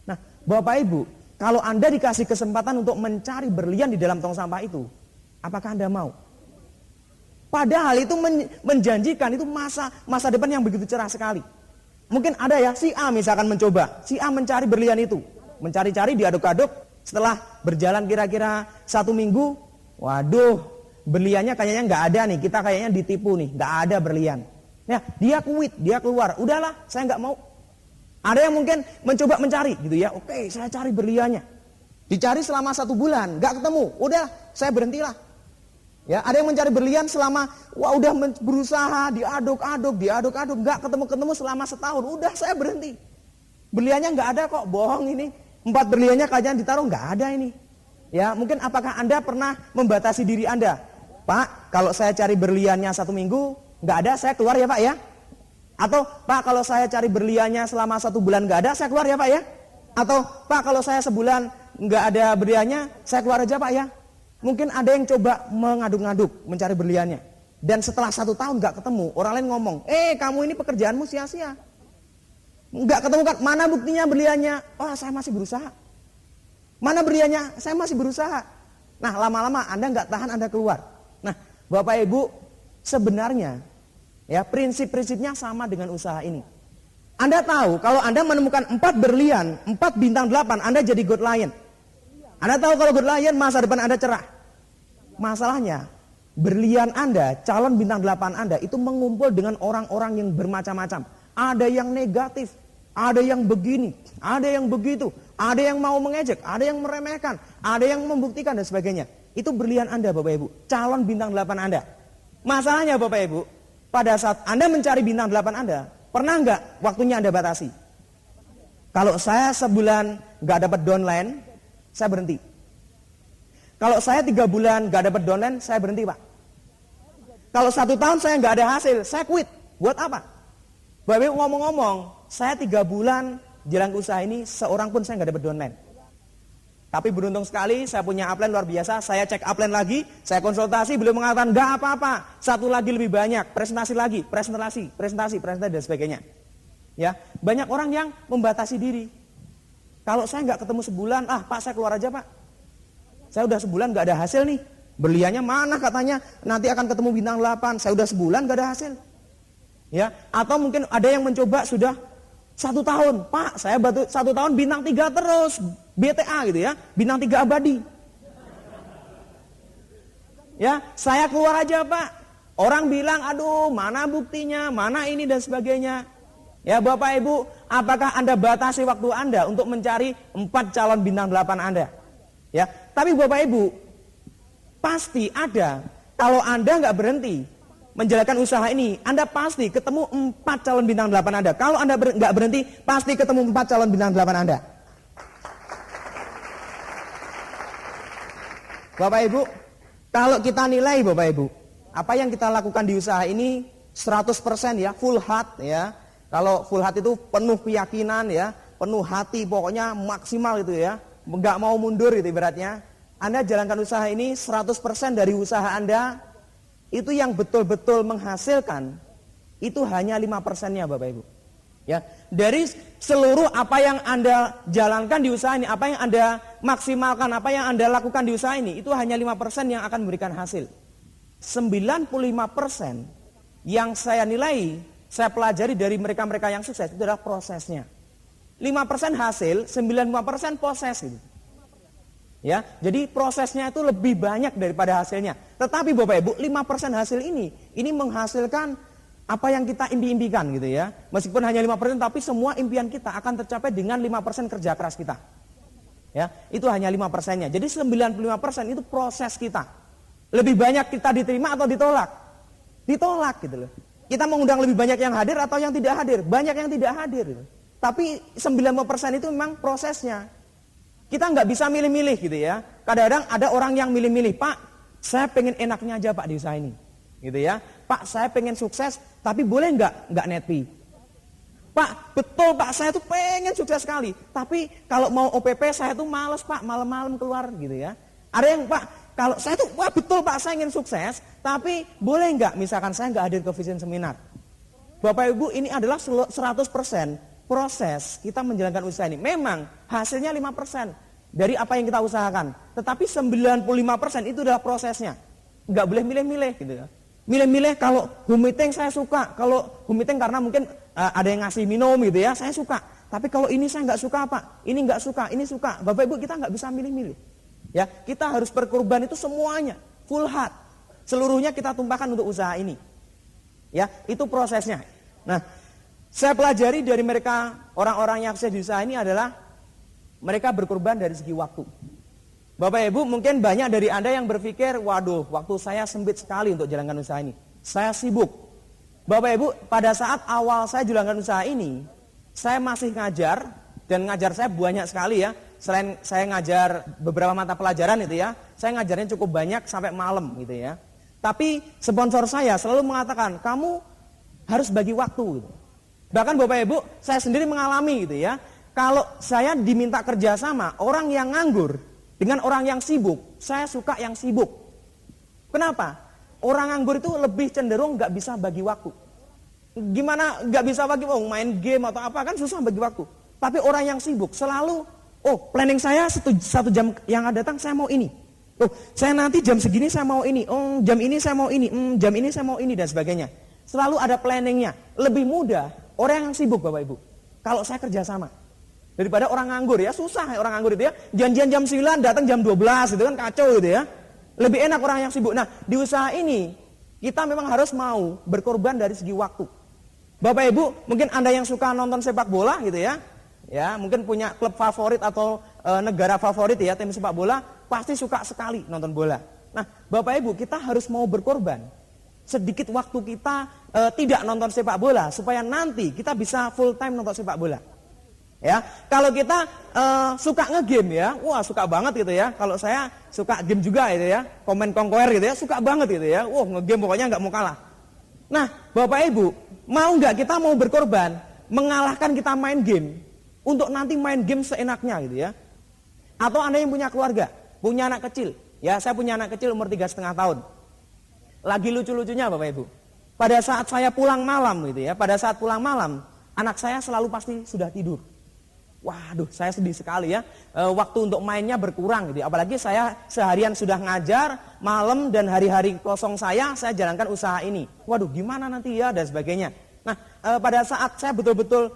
Nah, Bapak Ibu, kalau Anda dikasih kesempatan untuk mencari berlian di dalam tong sampah itu, apakah Anda mau? Padahal itu menjanjikan, itu masa depan yang begitu cerah sekali. Mungkin ada ya, si A misalkan mencoba, si A mencari berlian itu, mencari-cari diaduk-aduk, setelah berjalan kira-kira 1 minggu, waduh, berliannya kayaknya nggak ada nih, kita kayaknya ditipu nih, nggak ada berlian. Ya, dia quit, dia keluar, udahlah, saya nggak mau. Ada yang mungkin mencoba mencari gitu ya, oke, saya cari berliannya, dicari selama 1 bulan, nggak ketemu, udah, saya berhentilah. Ya, ada yang mencari berlian selama, udah berusaha, diaduk-aduk, nggak ketemu-ketemu selama 1 tahun, udah saya berhenti. Berliannya nggak ada kok, bohong ini. 4 berliannya kalian ditaruh, nggak ada ini. Ya, mungkin apakah Anda pernah membatasi diri Anda? Pak, kalau saya cari berliannya 1 minggu, nggak ada, saya keluar ya Pak ya. Atau, Pak, kalau saya cari berliannya selama 1 bulan nggak ada, saya keluar ya Pak ya. Atau, Pak, kalau saya sebulan nggak ada berliannya, saya keluar aja Pak ya. Mungkin ada yang coba mengaduk-ngaduk mencari berliannya. Dan setelah 1 tahun gak ketemu, orang lain ngomong, kamu ini pekerjaanmu sia-sia. Gak ketemu kan, mana buktinya berliannya? Oh, saya masih berusaha. Mana berliannya? Saya masih berusaha. Nah, lama-lama Anda gak tahan, Anda keluar. Nah, Bapak Ibu, sebenarnya ya prinsip-prinsipnya sama dengan usaha ini. Anda tahu, kalau Anda menemukan 4 berlian, 4 bintang 8, Anda jadi God Lion. Anda tahu kalau God Lion masa depan Anda cerah. Masalahnya, berlian Anda, calon bintang 8 Anda itu mengumpul dengan orang-orang yang bermacam-macam. Ada yang negatif, ada yang begini, ada yang begitu, ada yang mau mengejek, ada yang meremehkan, ada yang membuktikan dan sebagainya. Itu berlian Anda Bapak Ibu, calon bintang 8 Anda. Masalahnya Bapak Ibu, pada saat Anda mencari bintang 8 Anda, Pernah nggak waktunya Anda batasi? Kalau saya sebulan nggak dapat downline, saya berhenti. Kalau saya 3 bulan nggak dapat downline, saya berhenti, Pak. Kalau 1 tahun saya nggak ada hasil, saya quit. Buat apa? Bapak Ibu ngomong-ngomong, saya 3 bulan jalan usaha ini, seorang pun saya nggak dapat downline. Tapi beruntung sekali, saya punya upline luar biasa. Saya cek upline lagi, saya konsultasi, beliau mengatakan nggak apa-apa, 1 lagi lebih banyak, presentasi lagi, presentasi dan sebagainya. Ya, banyak orang yang membatasi diri. Kalau saya nggak ketemu sebulan, Pak saya keluar aja Pak. Saya udah sebulan nggak ada hasil nih. Berliannya mana katanya nanti akan ketemu bintang 8. Saya udah sebulan nggak ada hasil. Ya, atau mungkin ada yang mencoba sudah 1 tahun, Pak saya batu 1 tahun bintang 3 terus, BTA gitu ya, bintang 3 abadi. Ya, saya keluar aja Pak. Orang bilang, aduh mana buktinya, mana ini dan sebagainya. Ya Bapak Ibu, apakah Anda batasi waktu Anda untuk mencari 4 calon bintang 8 Anda? Ya, tapi Bapak Ibu, pasti ada, kalau Anda nggak berhenti menjalankan usaha ini, Anda pasti ketemu 4 calon bintang 8 Anda. Kalau Anda nggak berhenti, pasti ketemu 4 calon bintang 8 Anda. Bapak Ibu, kalau kita nilai Bapak Ibu, apa yang kita lakukan di usaha ini 100% ya, full heart ya. Kalau full heart itu penuh keyakinan ya, penuh hati, pokoknya maksimal itu ya. Nggak mau mundur itu ibaratnya. Anda jalankan usaha ini 100% dari usaha Anda, itu yang betul-betul menghasilkan, itu hanya 5%-nya Bapak Ibu. Ya, dari seluruh apa yang Anda jalankan di usaha ini, apa yang Anda maksimalkan, apa yang Anda lakukan di usaha ini, itu hanya 5% yang akan memberikan hasil. 95% yang saya nilai, saya pelajari dari mereka-mereka yang sukses, itu adalah prosesnya. 5% hasil, 95% proses gitu. Ya, jadi prosesnya itu lebih banyak daripada hasilnya. Tetapi Bapak Ibu, 5% hasil ini menghasilkan apa yang kita impi-impikan gitu ya. Meskipun hanya 5%, tapi semua impian kita akan tercapai dengan 5% kerja keras kita. Ya, itu hanya 5%-nya. Jadi 95% itu proses kita. Lebih banyak kita diterima atau ditolak? Ditolak gitu loh. Kita mengundang lebih banyak yang hadir atau yang tidak hadir? Banyak yang tidak hadir gitu. Tapi 95% itu memang prosesnya. Kita nggak bisa milih-milih gitu ya. Kadang-kadang ada orang yang milih-milih, Pak, saya pengen enaknya aja Pak di usaha ini, gitu ya. Pak, saya pengen sukses, tapi boleh nggak net fee? Pak, betul Pak, saya tuh pengen sukses sekali, tapi kalau mau OPP saya tuh males Pak, malam-malam keluar gitu ya. Ada yang Pak, kalau saya tuh, wah betul Pak, saya ingin sukses, tapi boleh nggak misalkan saya nggak hadir ke vision seminar? Bapak Ibu, ini adalah 100% proses kita menjalankan usaha ini. Memang hasilnya 5% dari apa yang kita usahakan. Tetapi 95% itu adalah prosesnya. Nggak boleh milih-milih gitu ya. Milih-milih kalau home meeting saya suka. Kalau home meeting karena mungkin ada yang ngasih minum gitu ya, saya suka. Tapi kalau ini saya nggak suka Pak, ini nggak suka, ini suka. Bapak Ibu, kita nggak bisa milih-milih. Ya, kita harus berkorban itu semuanya, full heart. Seluruhnya kita tumpahkan untuk usaha ini. Ya, itu prosesnya. Nah, saya pelajari dari mereka, orang-orang yang sukses di usaha ini adalah mereka berkorban dari segi waktu. Bapak Ibu, mungkin banyak dari Anda yang berpikir, waduh, waktu saya sempit sekali untuk jalankan usaha ini. Saya sibuk. Bapak Ibu, pada saat awal saya jalankan usaha ini, saya masih ngajar, dan ngajar saya banyak sekali ya. Selain saya ngajar beberapa mata pelajaran itu ya, saya ngajarnya cukup banyak sampai malam gitu ya. Tapi sponsor saya selalu mengatakan, kamu harus bagi waktu gitu. Bahkan Bapak Ibu, saya sendiri mengalami gitu ya. Kalau saya diminta kerjasama orang yang nganggur dengan orang yang sibuk, saya suka yang sibuk. Kenapa? Orang nganggur itu lebih cenderung nggak bisa bagi waktu. Gimana nggak bisa bagi waktu? Main game atau apa kan susah bagi waktu. Tapi orang yang sibuk selalu, planning saya 1 jam yang akan datang saya mau ini. Saya nanti jam segini saya mau ini. Jam ini saya mau ini. Jam ini saya mau ini dan sebagainya. Selalu ada planningnya. Lebih mudah orang yang sibuk Bapak Ibu. Kalau saya kerjasama. Daripada orang nganggur ya, susah ya orang nganggur itu ya. Janjian jam 9 datang jam 12 itu kan kacau gitu ya. Lebih enak orang yang sibuk. Nah, di usaha ini kita memang harus mau berkorban dari segi waktu. Bapak Ibu, mungkin Anda yang suka nonton sepak bola gitu ya. Ya, mungkin punya klub favorit atau negara favorit ya, tim sepak bola, pasti suka sekali nonton bola. Nah, Bapak Ibu, kita harus mau berkorban. Sedikit waktu kita tidak nonton sepak bola supaya nanti kita bisa full time nonton sepak bola. Ya, kalau kita suka ngegame ya, wah suka banget gitu ya. Kalau saya suka game juga gitu ya, komen konkoer gitu ya, suka banget gitu ya. Wah ngegame pokoknya nggak mau kalah. Nah, Bapak Ibu, mau nggak kita mau berkorban mengalahkan kita main game untuk nanti main game seenaknya gitu ya? Atau Anda yang punya keluarga, punya anak kecil, ya saya punya anak kecil umur 3,5 tahun. Lagi lucu-lucunya Bapak Ibu. Pada saat saya pulang malam gitu ya, pada saat pulang malam, anak saya selalu pasti sudah tidur. Waduh, saya sedih sekali ya. Waktu untuk mainnya berkurang gitu. Apalagi saya seharian sudah ngajar, malam dan hari-hari kosong saya jalankan usaha ini. Waduh, gimana nanti ya dan sebagainya. Nah, pada saat saya betul-betul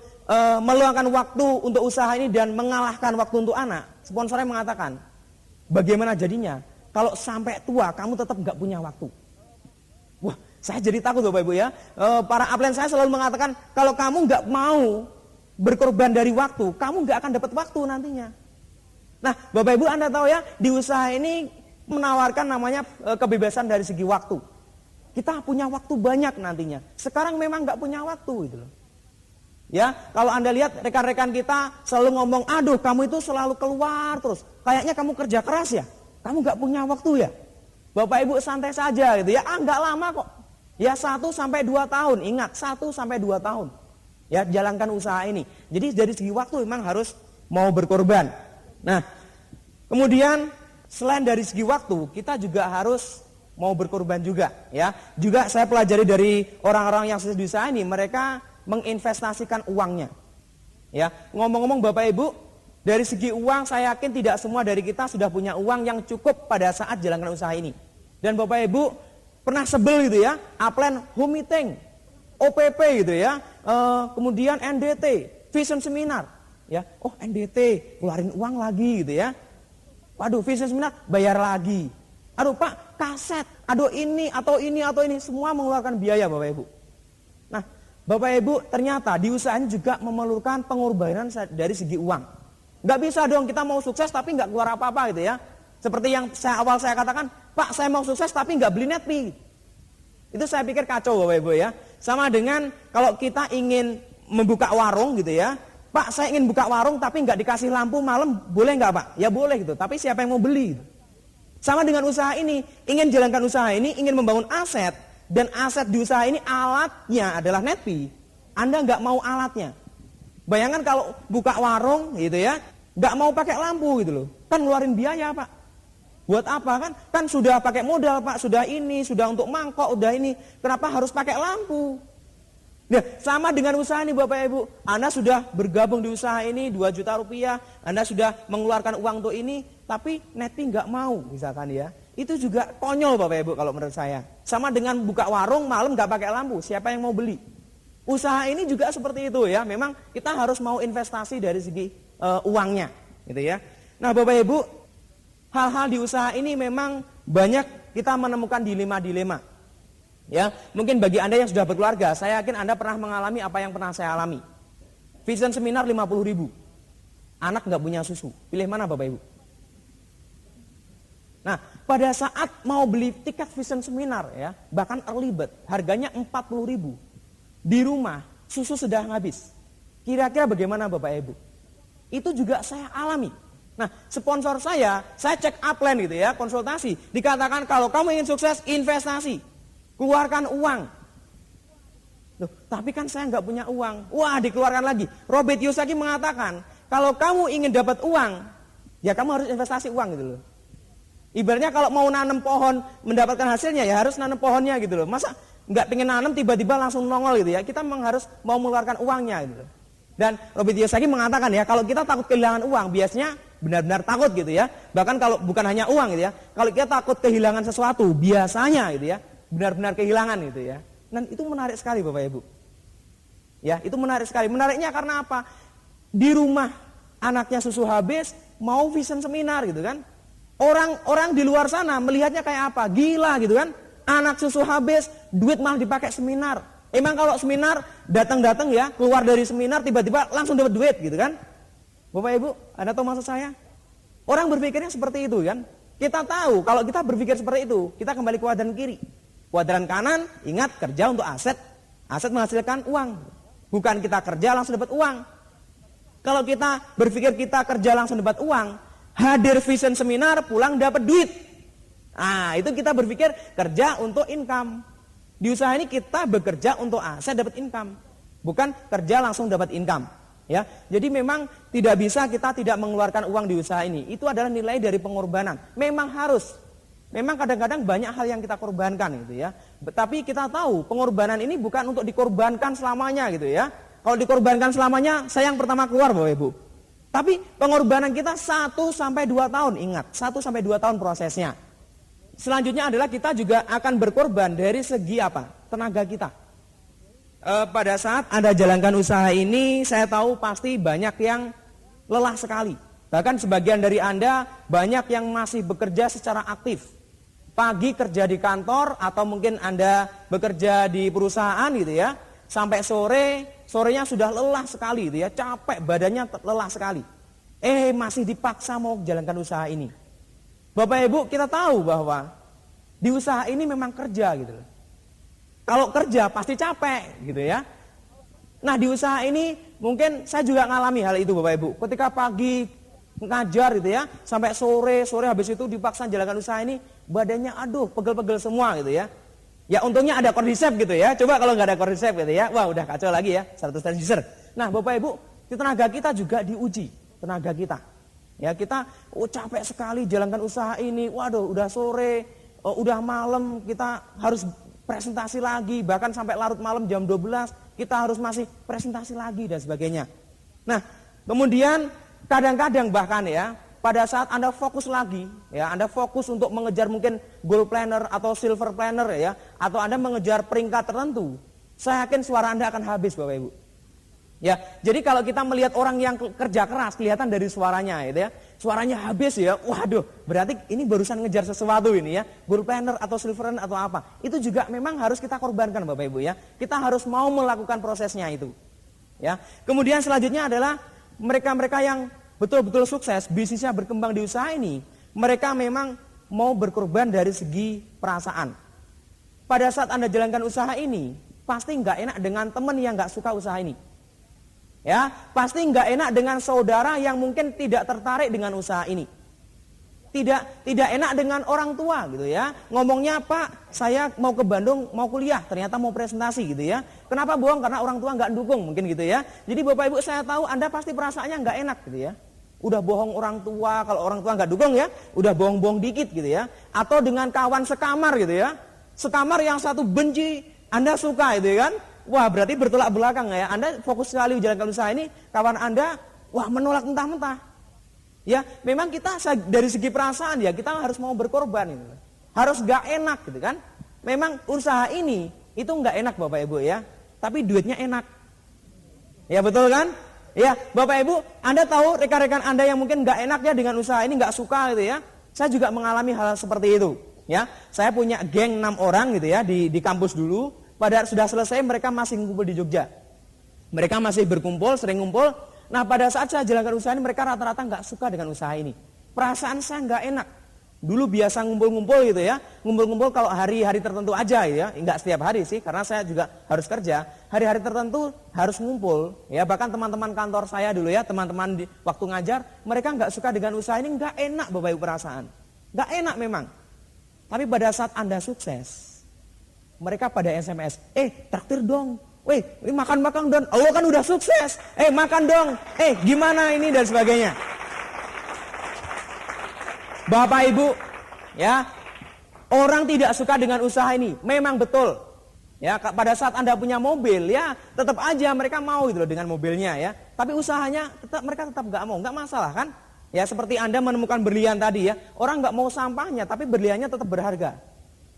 meluangkan waktu untuk usaha ini dan mengalahkan waktu untuk anak, sponsornya mengatakan, bagaimana jadinya kalau sampai tua kamu tetap nggak punya waktu. Wah, saya jadi takut Bapak Ibu ya. Para upline saya selalu mengatakan, kalau kamu nggak mau berkorban dari waktu, kamu nggak akan dapat waktu nantinya. Nah, Bapak Ibu Anda tahu ya, di usaha ini menawarkan namanya kebebasan dari segi waktu. Kita punya waktu banyak nantinya. Sekarang memang nggak punya waktu gitu loh. Ya, kalau Anda lihat rekan-rekan kita selalu ngomong, aduh kamu itu selalu keluar terus. Kayaknya kamu kerja keras ya, kamu nggak punya waktu ya. Bapak Ibu santai saja gitu ya, nggak lama kok. Ya 1-2 tahun, ingat 1-2 tahun. Ya, jalankan usaha ini. Jadi dari segi waktu memang harus mau berkorban. Nah, kemudian selain dari segi waktu, kita juga harus mau berkorban juga. Ya, juga saya pelajari dari orang-orang yang sukses di usaha ini, mereka menginvestasikan uangnya. Ya, ngomong-ngomong Bapak Ibu, dari segi uang saya yakin tidak semua dari kita sudah punya uang yang cukup pada saat jalankan usaha ini. Dan Bapak Ibu pernah sebel gitu ya, upline home meeting, OPP gitu ya, kemudian NDT, vision seminar, ya, oh NDT keluarin uang lagi gitu ya, waduh vision seminar bayar lagi, aduh Pak kaset, aduh ini atau ini atau ini, semua mengeluarkan biaya Bapak Ibu. Nah Bapak Ibu ternyata di usaha ini juga memerlukan pengorbanan dari segi uang. Nggak bisa dong kita mau sukses tapi nggak keluar apa-apa gitu ya. Seperti yang awal saya katakan, Pak saya mau sukses tapi nggak beli netpi. Itu saya pikir kacau Bapak Ibu ya. Sama dengan kalau kita ingin membuka warung gitu ya. Pak saya ingin buka warung tapi nggak dikasih lampu malam, boleh nggak Pak? Ya boleh gitu, tapi siapa yang mau beli? Gitu. Sama dengan usaha ini, ingin jalankan usaha ini, ingin membangun aset. Dan aset di usaha ini alatnya adalah netpi. Anda nggak mau alatnya. Bayangkan kalau buka warung gitu ya, nggak mau pakai lampu gitu loh. Kan ngeluarin biaya Pak. Buat apa kan? Kan sudah pakai modal Pak, sudah ini, sudah untuk mangkok, udah ini. Kenapa harus pakai lampu? Nah, sama dengan usaha ini Bapak Ibu. Anda sudah bergabung di usaha ini 2 juta rupiah, Anda sudah mengeluarkan uang untuk ini, tapi netpi nggak mau misalkan ya. Itu juga konyol Bapak Ibu kalau menurut saya. Sama dengan buka warung malam nggak pakai lampu, siapa yang mau beli? Usaha ini juga seperti itu ya. Memang kita harus mau investasi dari segi uangnya, gitu ya. Nah Bapak Ibu, hal-hal di usaha ini memang banyak kita menemukan dilema-dilema. Ya, mungkin bagi Anda yang sudah berkeluarga, saya yakin Anda pernah mengalami apa yang pernah saya alami. Vision seminar 50.000. Anak nggak punya susu. Pilih mana Bapak Ibu? Nah, pada saat mau beli tiket vision seminar ya, bahkan early bird, harganya 40.000. Di rumah susu sudah habis. Kira-kira bagaimana Bapak Ibu? Itu juga saya alami. Nah, sponsor saya cek upline gitu ya, konsultasi. Dikatakan kalau kamu ingin sukses, investasi. Keluarkan uang. Loh, tapi kan saya nggak punya uang. Wah, dikeluarkan lagi. Robert Kiyosaki mengatakan, kalau kamu ingin dapat uang, ya kamu harus investasi uang gitu loh. Ibaratnya kalau mau nanam pohon mendapatkan hasilnya, ya harus nanam pohonnya gitu loh. Masa nggak pengen nanam tiba-tiba langsung nongol gitu ya. Kita memang harus mau mengeluarkan uangnya gitu loh. Dan Robert Kiyosaki mengatakan ya, kalau kita takut kehilangan uang, biasanya benar-benar takut gitu ya. Bahkan kalau bukan hanya uang gitu ya, kalau kita takut kehilangan sesuatu, biasanya gitu ya, benar-benar kehilangan gitu ya. Dan itu menarik sekali Bapak Ibu. Ya, itu menarik sekali. Menariknya karena apa? Di rumah anaknya susu habis, mau vision seminar gitu kan. Orang di luar sana melihatnya kayak apa? Gila gitu kan. Anak susu habis, duit malah dipakai seminar. Emang kalau seminar datang-datang ya, keluar dari seminar tiba-tiba langsung dapat duit gitu kan. Bapak Ibu, Anda tahu maksud saya? Orang berpikirnya seperti itu kan. Kita tahu kalau kita berpikir seperti itu, kita kembali ke kuadran kiri. Kuadran kanan, ingat kerja untuk aset. Aset menghasilkan uang. Bukan kita kerja langsung dapat uang. Kalau kita berpikir kita kerja langsung dapat uang, hadir vision seminar, pulang dapat duit. Nah, itu kita berpikir kerja untuk income. Di usaha ini kita bekerja untuk aset dapat income, bukan kerja langsung dapat income. Ya, jadi memang tidak bisa kita tidak mengeluarkan uang di usaha ini. Itu adalah nilai dari pengorbanan. Memang harus. Memang kadang-kadang banyak hal yang kita korbankan gitu ya. Tapi kita tahu pengorbanan ini bukan untuk dikorbankan selamanya gitu ya. Kalau dikorbankan selamanya, saya yang pertama keluar Bapak Ibu. Tapi pengorbanan kita 1-2 tahun, ingat 1-2 tahun prosesnya. Selanjutnya adalah kita juga akan berkorban dari segi apa? Tenaga kita. Pada saat Anda jalankan usaha ini, saya tahu pasti banyak yang lelah sekali. Bahkan sebagian dari Anda banyak yang masih bekerja secara aktif. Pagi kerja di kantor atau mungkin Anda bekerja di perusahaan gitu ya. Sampai sorenya sudah lelah sekali gitu ya, capek badannya lelah sekali. Masih dipaksa mau jalankan usaha ini. Bapak Ibu, kita tahu bahwa di usaha ini memang kerja gitu loh. Kalau kerja pasti capek gitu ya. Nah, di usaha ini mungkin saya juga ngalami hal itu Bapak Ibu. Ketika pagi ngajar gitu ya, sampai sore habis itu dipaksa jalankan usaha ini, badannya aduh pegel-pegel semua gitu ya. Ya untungnya ada Cordyceps gitu ya. Coba kalau nggak ada Cordyceps gitu ya, wah udah kacau lagi ya, 100% user. Nah Bapak Ibu, tenaga kita juga diuji, tenaga kita. Ya kita capek sekali jalankan usaha ini, waduh udah sore, udah malam, kita harus presentasi lagi, bahkan sampai larut malam jam 12, kita harus masih presentasi lagi dan sebagainya. Nah kemudian kadang-kadang bahkan ya, pada saat Anda fokus lagi, ya Anda fokus untuk mengejar mungkin gold planner atau silver planner ya, atau Anda mengejar peringkat tertentu, saya yakin suara Anda akan habis Bapak Ibu. Ya, jadi kalau kita melihat orang yang kerja keras kelihatan dari suaranya, gitu ya, suaranya habis ya, waduh, berarti ini barusan ngejar sesuatu ini ya, gold planner atau silver planner atau apa, itu juga memang harus kita korbankan Bapak Ibu ya, kita harus mau melakukan prosesnya itu. Ya, kemudian selanjutnya adalah mereka-mereka yang betul-betul sukses, bisnisnya berkembang di usaha ini, mereka memang mau berkorban dari segi perasaan. Pada saat Anda jalankan usaha ini, pasti nggak enak dengan teman yang nggak suka usaha ini. Ya, pasti nggak enak dengan saudara yang mungkin tidak tertarik dengan usaha ini. Tidak enak dengan orang tua gitu ya. Ngomongnya, Pak, saya mau ke Bandung, mau kuliah, ternyata mau presentasi gitu ya. Kenapa bohong? Karena orang tua nggak dukung mungkin gitu ya. Jadi Bapak Ibu saya tahu Anda pasti perasaannya nggak enak gitu ya. Udah bohong orang tua, kalau orang tua nggak dukung ya, udah bohong-bohong dikit gitu ya. Atau dengan kawan sekamar gitu ya. Sekamar yang satu benci, Anda suka gitu ya kan. Wah berarti bertolak belakang ya. Anda fokus sekali menjalankan usaha ini, kawan Anda, wah menolak mentah-mentah. Ya, memang kita dari segi perasaan ya kita harus mau berkorban gitu. Harus gak enak gitu kan. Memang usaha ini itu gak enak Bapak Ibu ya, tapi duitnya enak. Ya betul kan? Ya, Bapak Ibu, Anda tahu rekan-rekan Anda yang mungkin gak enak ya dengan usaha ini, gak suka gitu ya. Saya juga mengalami hal seperti itu. Ya, saya punya geng 6 orang gitu ya di kampus dulu. Pada sudah selesai mereka masih ngumpul di Jogja. Mereka masih berkumpul, sering ngumpul. Nah pada saat saya jalankan usaha ini mereka rata-rata nggak suka dengan usaha ini. Perasaan saya nggak enak. Dulu biasa ngumpul-ngumpul gitu ya. Ngumpul-ngumpul kalau hari-hari tertentu aja ya. Nggak setiap hari sih karena saya juga harus kerja. Hari-hari tertentu harus ngumpul. Ya bahkan teman-teman kantor saya dulu ya. Teman-teman di waktu ngajar. Mereka nggak suka dengan usaha ini. Nggak enak Bapak Ibu perasaan. Nggak enak memang. Tapi pada saat Anda sukses. Mereka pada SMS. Traktir dong. Weh, makan-makan dong. Oh kan udah sukses. Makan dong. Gimana ini dan sebagainya. Bapak Ibu, ya. Orang tidak suka dengan usaha ini. Memang betul. Ya, pada saat Anda punya mobil, ya, tetap aja mereka mau gitu loh dengan mobilnya ya. Tapi usahanya mereka tetap nggak mau, nggak masalah kan? Ya, seperti Anda menemukan berlian tadi ya. Orang nggak mau sampahnya, tapi berliannya tetap berharga.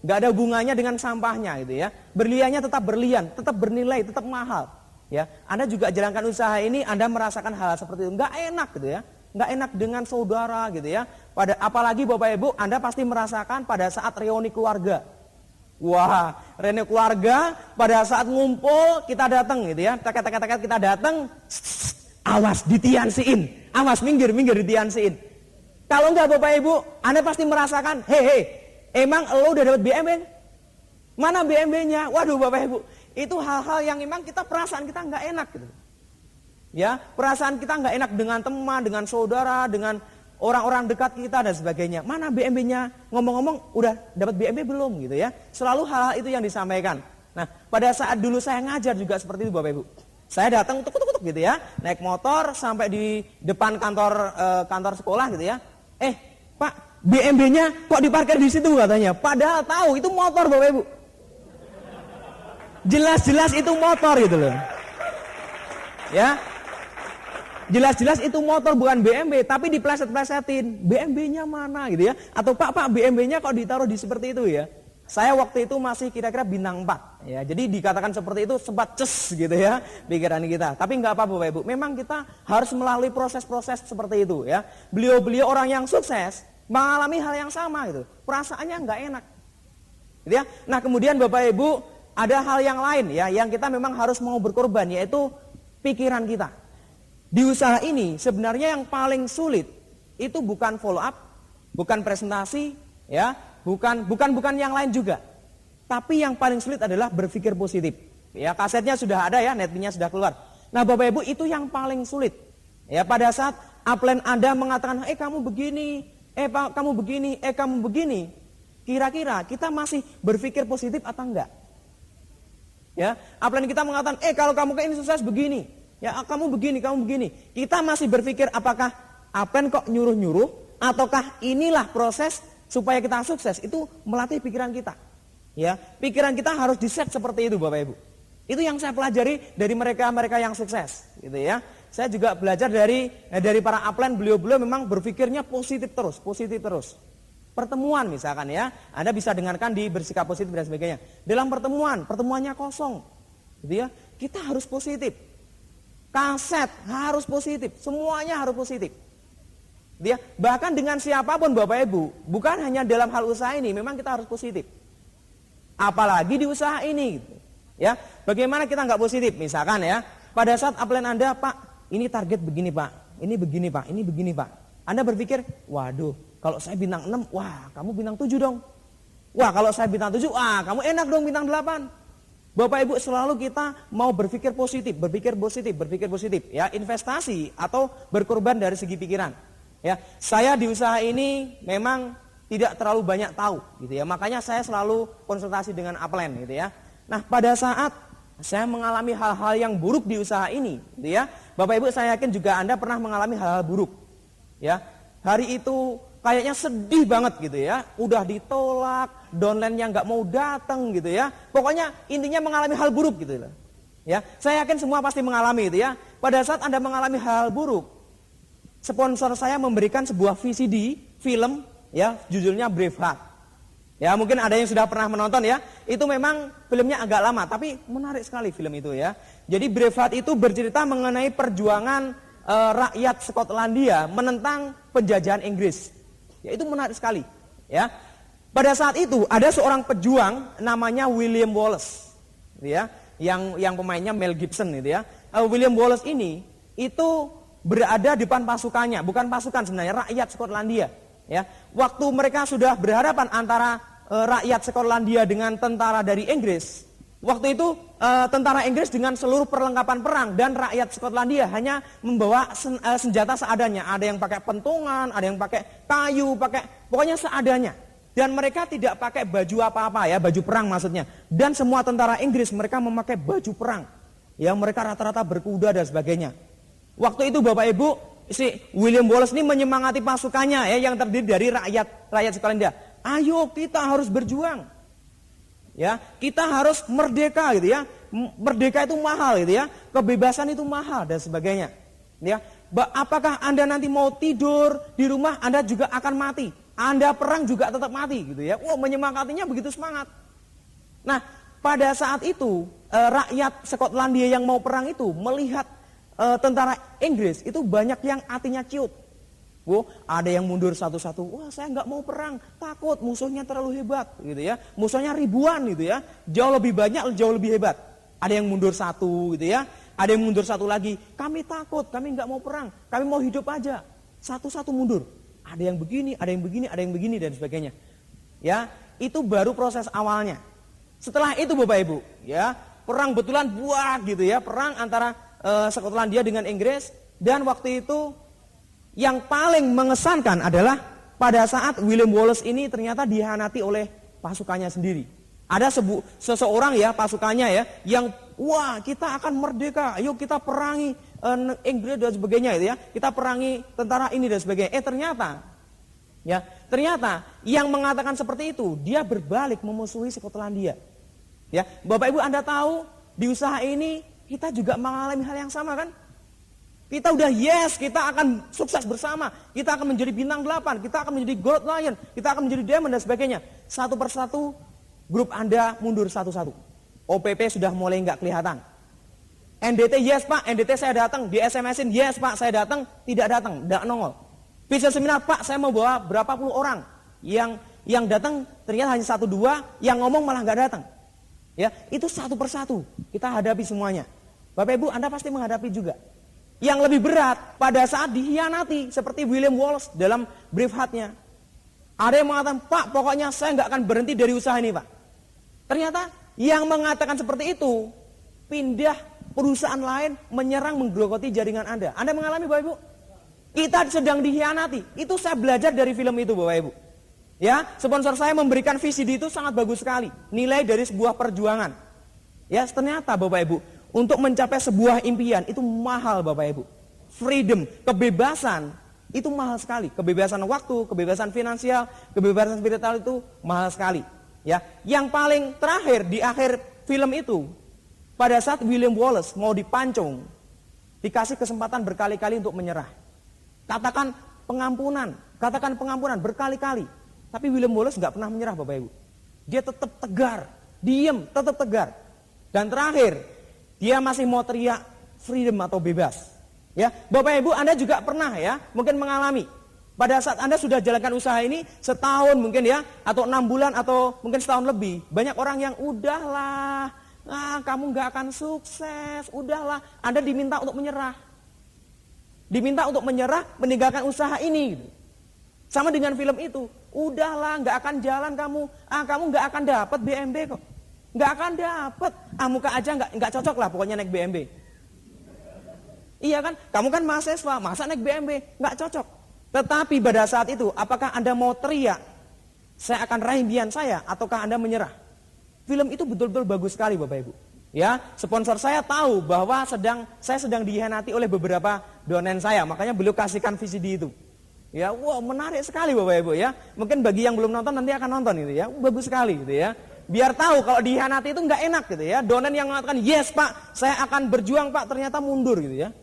Gak ada hubungannya dengan sampahnya gitu ya. Berliannya tetap berlian, tetap bernilai, tetap mahal. Ya, Anda juga jalankan usaha ini, Anda merasakan hal seperti itu. Gak enak gitu ya. Gak enak dengan saudara gitu ya. Apalagi Bapak Ibu, Anda pasti merasakan pada saat reuni keluarga. Wah, reuni keluarga pada saat ngumpul kita datang gitu ya. Teket-teket kita datang. Awas ditiansiin. Awas minggir ditiansiin. Kalau enggak Bapak Ibu, Anda pasti merasakan, emang lo udah dapat BMW? Mana BMW-nya? Waduh Bapak Ibu, itu hal-hal yang memang perasaan kita nggak enak gitu. Ya, perasaan kita nggak enak dengan teman, dengan saudara, dengan orang-orang dekat kita dan sebagainya. Mana BMB-nya? Ngomong-ngomong udah dapat BMB belum gitu ya. Selalu hal-hal itu yang disampaikan. Nah, pada saat dulu saya ngajar juga seperti itu Bapak Ibu. Saya datang tuk-tuk gitu ya, naik motor sampai di depan kantor sekolah gitu ya. Pak, BMB-nya kok diparkir di situ katanya. Padahal tahu itu motor Bapak Ibu. Jelas-jelas itu motor gitu loh. Ya. Jelas-jelas itu motor bukan BMW, tapi dipleset-plesetin. BMB-nya mana gitu ya? Atau Pak BMB-nya kok ditaruh di seperti itu ya? Saya waktu itu masih kira-kira bintang 4 ya. Jadi dikatakan seperti itu sempat ces gitu ya pikiran kita. Tapi nggak apa-apa Bapak Ibu. Memang kita harus melalui proses-proses seperti itu ya. Beliau-beliau orang yang sukses mengalami hal yang sama gitu. Perasaannya nggak enak. Gitu ya. Nah, kemudian Bapak Ibu ada hal yang lain ya yang kita memang harus mau berkorban, yaitu pikiran kita. Di usaha ini sebenarnya yang paling sulit itu bukan follow up, bukan presentasi, ya, bukan yang lain juga. Tapi yang paling sulit adalah berpikir positif. Ya, kasetnya sudah ada ya, netnya sudah keluar. Nah, Bapak Ibu, itu yang paling sulit. Ya, pada saat upline Anda mengatakan, kamu begini, Pak, kamu begini, kamu begini. Kira-kira kita masih berpikir positif atau enggak? Ya, upline kita mengatakan, kalau kamu ini sukses begini. Ya, kamu begini, kamu begini. Kita masih berpikir apakah upline kok nyuruh-nyuruh ataukah inilah proses supaya kita sukses. Itu melatih pikiran kita. Ya, pikiran kita harus di-set seperti itu Bapak Ibu. Itu yang saya pelajari dari mereka-mereka yang sukses, gitu ya. Saya juga belajar dari para upline, beliau-beliau memang berpikirnya positif terus. Pertemuan misalkan ya, Anda bisa dengarkan di bersikap positif dan sebagainya. Dalam pertemuannya kosong, gitu ya. Kita harus positif. Kaset harus positif, semuanya harus positif. Dia bahkan dengan siapapun Bapak Ibu, bukan hanya dalam hal usaha ini, memang kita harus positif. Apalagi di usaha ini, gitu. Ya, bagaimana kita nggak positif? Misalkan ya, pada saat upline Anda, Pak, ini target begini Pak, ini begini Pak, ini begini Pak. Anda berpikir, waduh, kalau saya bintang 6, wah kamu bintang 7 dong. Wah kalau saya bintang 7, wah kamu enak dong bintang 8. Bapak Ibu, selalu kita mau berpikir positif ya, investasi atau berkorban dari segi pikiran. Ya, saya di usaha ini memang tidak terlalu banyak tahu gitu ya. Makanya saya selalu konsultasi dengan upline gitu ya. Nah, pada saat saya mengalami hal-hal yang buruk di usaha ini gitu ya. Bapak Ibu, saya yakin juga Anda pernah mengalami hal-hal buruk. Ya. Hari itu kayaknya sedih banget gitu ya, udah ditolak, downline-nya nggak mau datang gitu ya. Pokoknya intinya mengalami hal buruk gitu loh. Ya, saya yakin semua pasti mengalami itu ya. Pada saat Anda mengalami hal buruk, sponsor saya memberikan sebuah VCD film ya, judulnya Braveheart. Ya, mungkin ada yang sudah pernah menonton ya. Itu memang filmnya agak lama, tapi menarik sekali film itu ya. Jadi Braveheart itu bercerita mengenai perjuangan rakyat Skotlandia menentang penjajahan Inggris. Ya, itu menarik sekali, ya. Pada saat itu ada seorang pejuang namanya William Wallace, gitu ya, yang pemainnya Mel Gibson, gitu ya. William Wallace ini itu berada di depan pasukannya, bukan pasukan sebenarnya, rakyat Skotlandia, ya. Waktu mereka sudah berhadapan antara rakyat Skotlandia dengan tentara dari Inggris, waktu itu tentara Inggris dengan seluruh perlengkapan perang dan rakyat Skotlandia hanya membawa senjata seadanya. Ada yang pakai pentungan, ada yang pakai kayu, pokoknya seadanya. Dan mereka tidak pakai baju apa-apa ya, baju perang maksudnya. Dan semua tentara Inggris mereka memakai baju perang. Ya, mereka rata-rata berkuda dan sebagainya. Waktu itu Bapak Ibu, si William Wallace ini menyemangati pasukannya ya, yang terdiri dari rakyat Skotlandia. Ayo kita harus berjuang. Ya, kita harus merdeka gitu ya. Merdeka itu mahal gitu ya. Kebebasan itu mahal dan sebagainya. Ya, apakah Anda nanti mau tidur di rumah, Anda juga akan mati. Anda perang juga tetap mati gitu ya. Wah, menyemangatinya begitu semangat. Nah, pada saat itu rakyat Skotlandia yang mau perang itu melihat tentara Inggris itu banyak yang hatinya ciut. Ada yang mundur satu-satu. Wah, saya nggak mau perang, takut musuhnya terlalu hebat, gitu ya. Musuhnya ribuan, gitu ya. Jauh lebih banyak, jauh lebih hebat. Ada yang mundur satu, gitu ya. Ada yang mundur satu lagi. Kami takut, kami nggak mau perang, kami mau hidup aja. Satu-satu mundur. Ada yang begini, ada yang begini, ada yang begini dan sebagainya. Ya, itu baru proses awalnya. Setelah itu Bapak Ibu, ya, perang betulan buat gitu ya, perang antara Skotlandia dengan Inggris. Dan waktu itu yang paling mengesankan adalah pada saat William Wallace ini ternyata dihianati oleh pasukannya sendiri. Ada seseorang ya, pasukannya ya, yang wah kita akan merdeka, ayo kita perangi Inggris dan sebagainya itu ya, kita perangi tentara ini dan sebagainya. Ternyata yang mengatakan seperti itu dia berbalik memusuhi Skotlandia. Ya, Bapak Ibu Anda tahu di usaha ini kita juga mengalami hal yang sama kan? Kita udah yes, kita akan sukses bersama, kita akan menjadi bintang 8, kita akan menjadi gold lion, kita akan menjadi diamond dan sebagainya. Satu persatu grup Anda mundur satu-satu. OPP sudah mulai nggak kelihatan. NDT yes Pak, NDT saya datang, di SMS-in yes Pak saya datang, tidak datang, tidak nongol. Vision seminar Pak saya mau bawa berapa puluh orang, yang datang ternyata hanya 1-2, yang ngomong malah nggak datang. Ya, itu satu persatu kita hadapi semuanya. Bapak Ibu Anda pasti menghadapi juga. Yang lebih berat pada saat dihianati seperti William Wallace dalam Braveheart-nya. Ada yang mengatakan, Pak pokoknya saya nggak akan berhenti dari usaha ini Pak. Ternyata yang mengatakan seperti itu pindah perusahaan lain menyerang menggerogoti jaringan Anda. Anda mengalami Bapak Ibu? Kita sedang dihianati. Itu saya belajar dari film itu Bapak Ibu. Ya, sponsor saya memberikan VCD itu sangat bagus sekali. Nilai dari sebuah perjuangan. Ya, ternyata Bapak Ibu, untuk mencapai sebuah impian itu mahal Bapak Ibu. Freedom, kebebasan itu mahal sekali. Kebebasan waktu, kebebasan finansial, kebebasan spiritual itu mahal sekali. Ya, yang paling terakhir di akhir film itu, pada saat William Wallace mau dipancung, dikasih kesempatan berkali-kali untuk menyerah. Katakan pengampunan berkali-kali. Tapi William Wallace nggak pernah menyerah Bapak Ibu. Dia tetap tegar, diem, tetap tegar. Dan terakhir, dia masih mau teriak freedom atau bebas. Ya, Bapak Ibu Anda juga pernah ya, mungkin mengalami. Pada saat Anda sudah jalankan usaha ini setahun mungkin ya, atau 6 bulan atau mungkin setahun lebih. Banyak orang yang udahlah, kamu nggak akan sukses, udahlah. Anda diminta untuk menyerah. Diminta untuk menyerah, meninggalkan usaha ini. Sama dengan film itu. Udahlah, nggak akan jalan kamu. Kamu nggak akan dapat BMB kok. Nggak akan dapat. Muka aja nggak cocok lah pokoknya naik BMB. Iya kan? Kamu kan mahasiswa, masa naik BMB? Nggak cocok. Tetapi pada saat itu, apakah Anda mau teriak, saya akan raih impian saya, ataukah Anda menyerah? Film itu betul-betul bagus sekali Bapak Ibu. Ya, sponsor saya tahu bahwa saya sedang dihianati oleh beberapa donen saya, makanya beliau kasihkan VCD itu. Ya, wow, menarik sekali Bapak Ibu ya. Mungkin bagi yang belum nonton nanti akan nonton gitu ya. Bagus sekali gitu ya. Biar tahu kalau dihianati itu nggak enak gitu ya. Donen yang mengatakan, "Yes, Pak, saya akan berjuang, Pak," ternyata mundur gitu ya.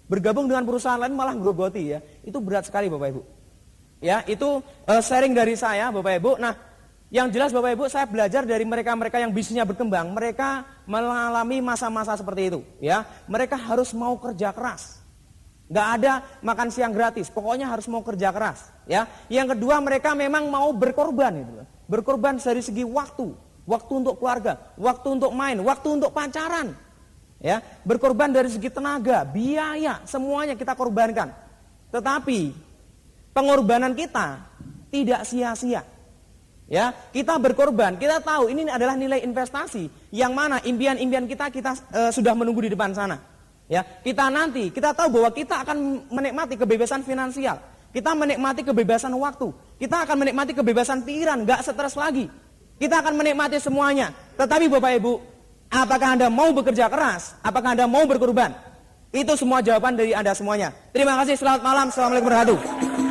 Bergabung dengan perusahaan lain malah grogoti ya. Itu berat sekali Bapak Ibu. Ya, itu sharing dari saya Bapak Ibu. Nah, yang jelas Bapak Ibu, saya belajar dari mereka-mereka yang bisnisnya berkembang. Mereka mengalami masa-masa seperti itu. Ya, mereka harus mau kerja keras. Nggak ada makan siang gratis. Pokoknya harus mau kerja keras. Ya, yang kedua mereka memang mau berkorban. Gitu. Berkorban dari segi waktu untuk keluarga, waktu untuk main, waktu untuk pacaran. Ya, berkorban dari segi tenaga, biaya, semuanya kita korbankan. Tetapi pengorbanan kita tidak sia-sia. Ya, kita berkorban, kita tahu ini adalah nilai investasi yang mana impian-impian kita sudah menunggu di depan sana. Ya, kita tahu bahwa kita akan menikmati kebebasan finansial, kita menikmati kebebasan waktu, kita akan menikmati kebebasan pikiran, nggak stres lagi. Kita akan menikmati semuanya. Tetapi Bapak Ibu, apakah Anda mau bekerja keras? Apakah Anda mau berkorban? Itu semua jawaban dari Anda semuanya. Terima kasih, selamat malam, assalamualaikum warahmatullahi wabarakatuh.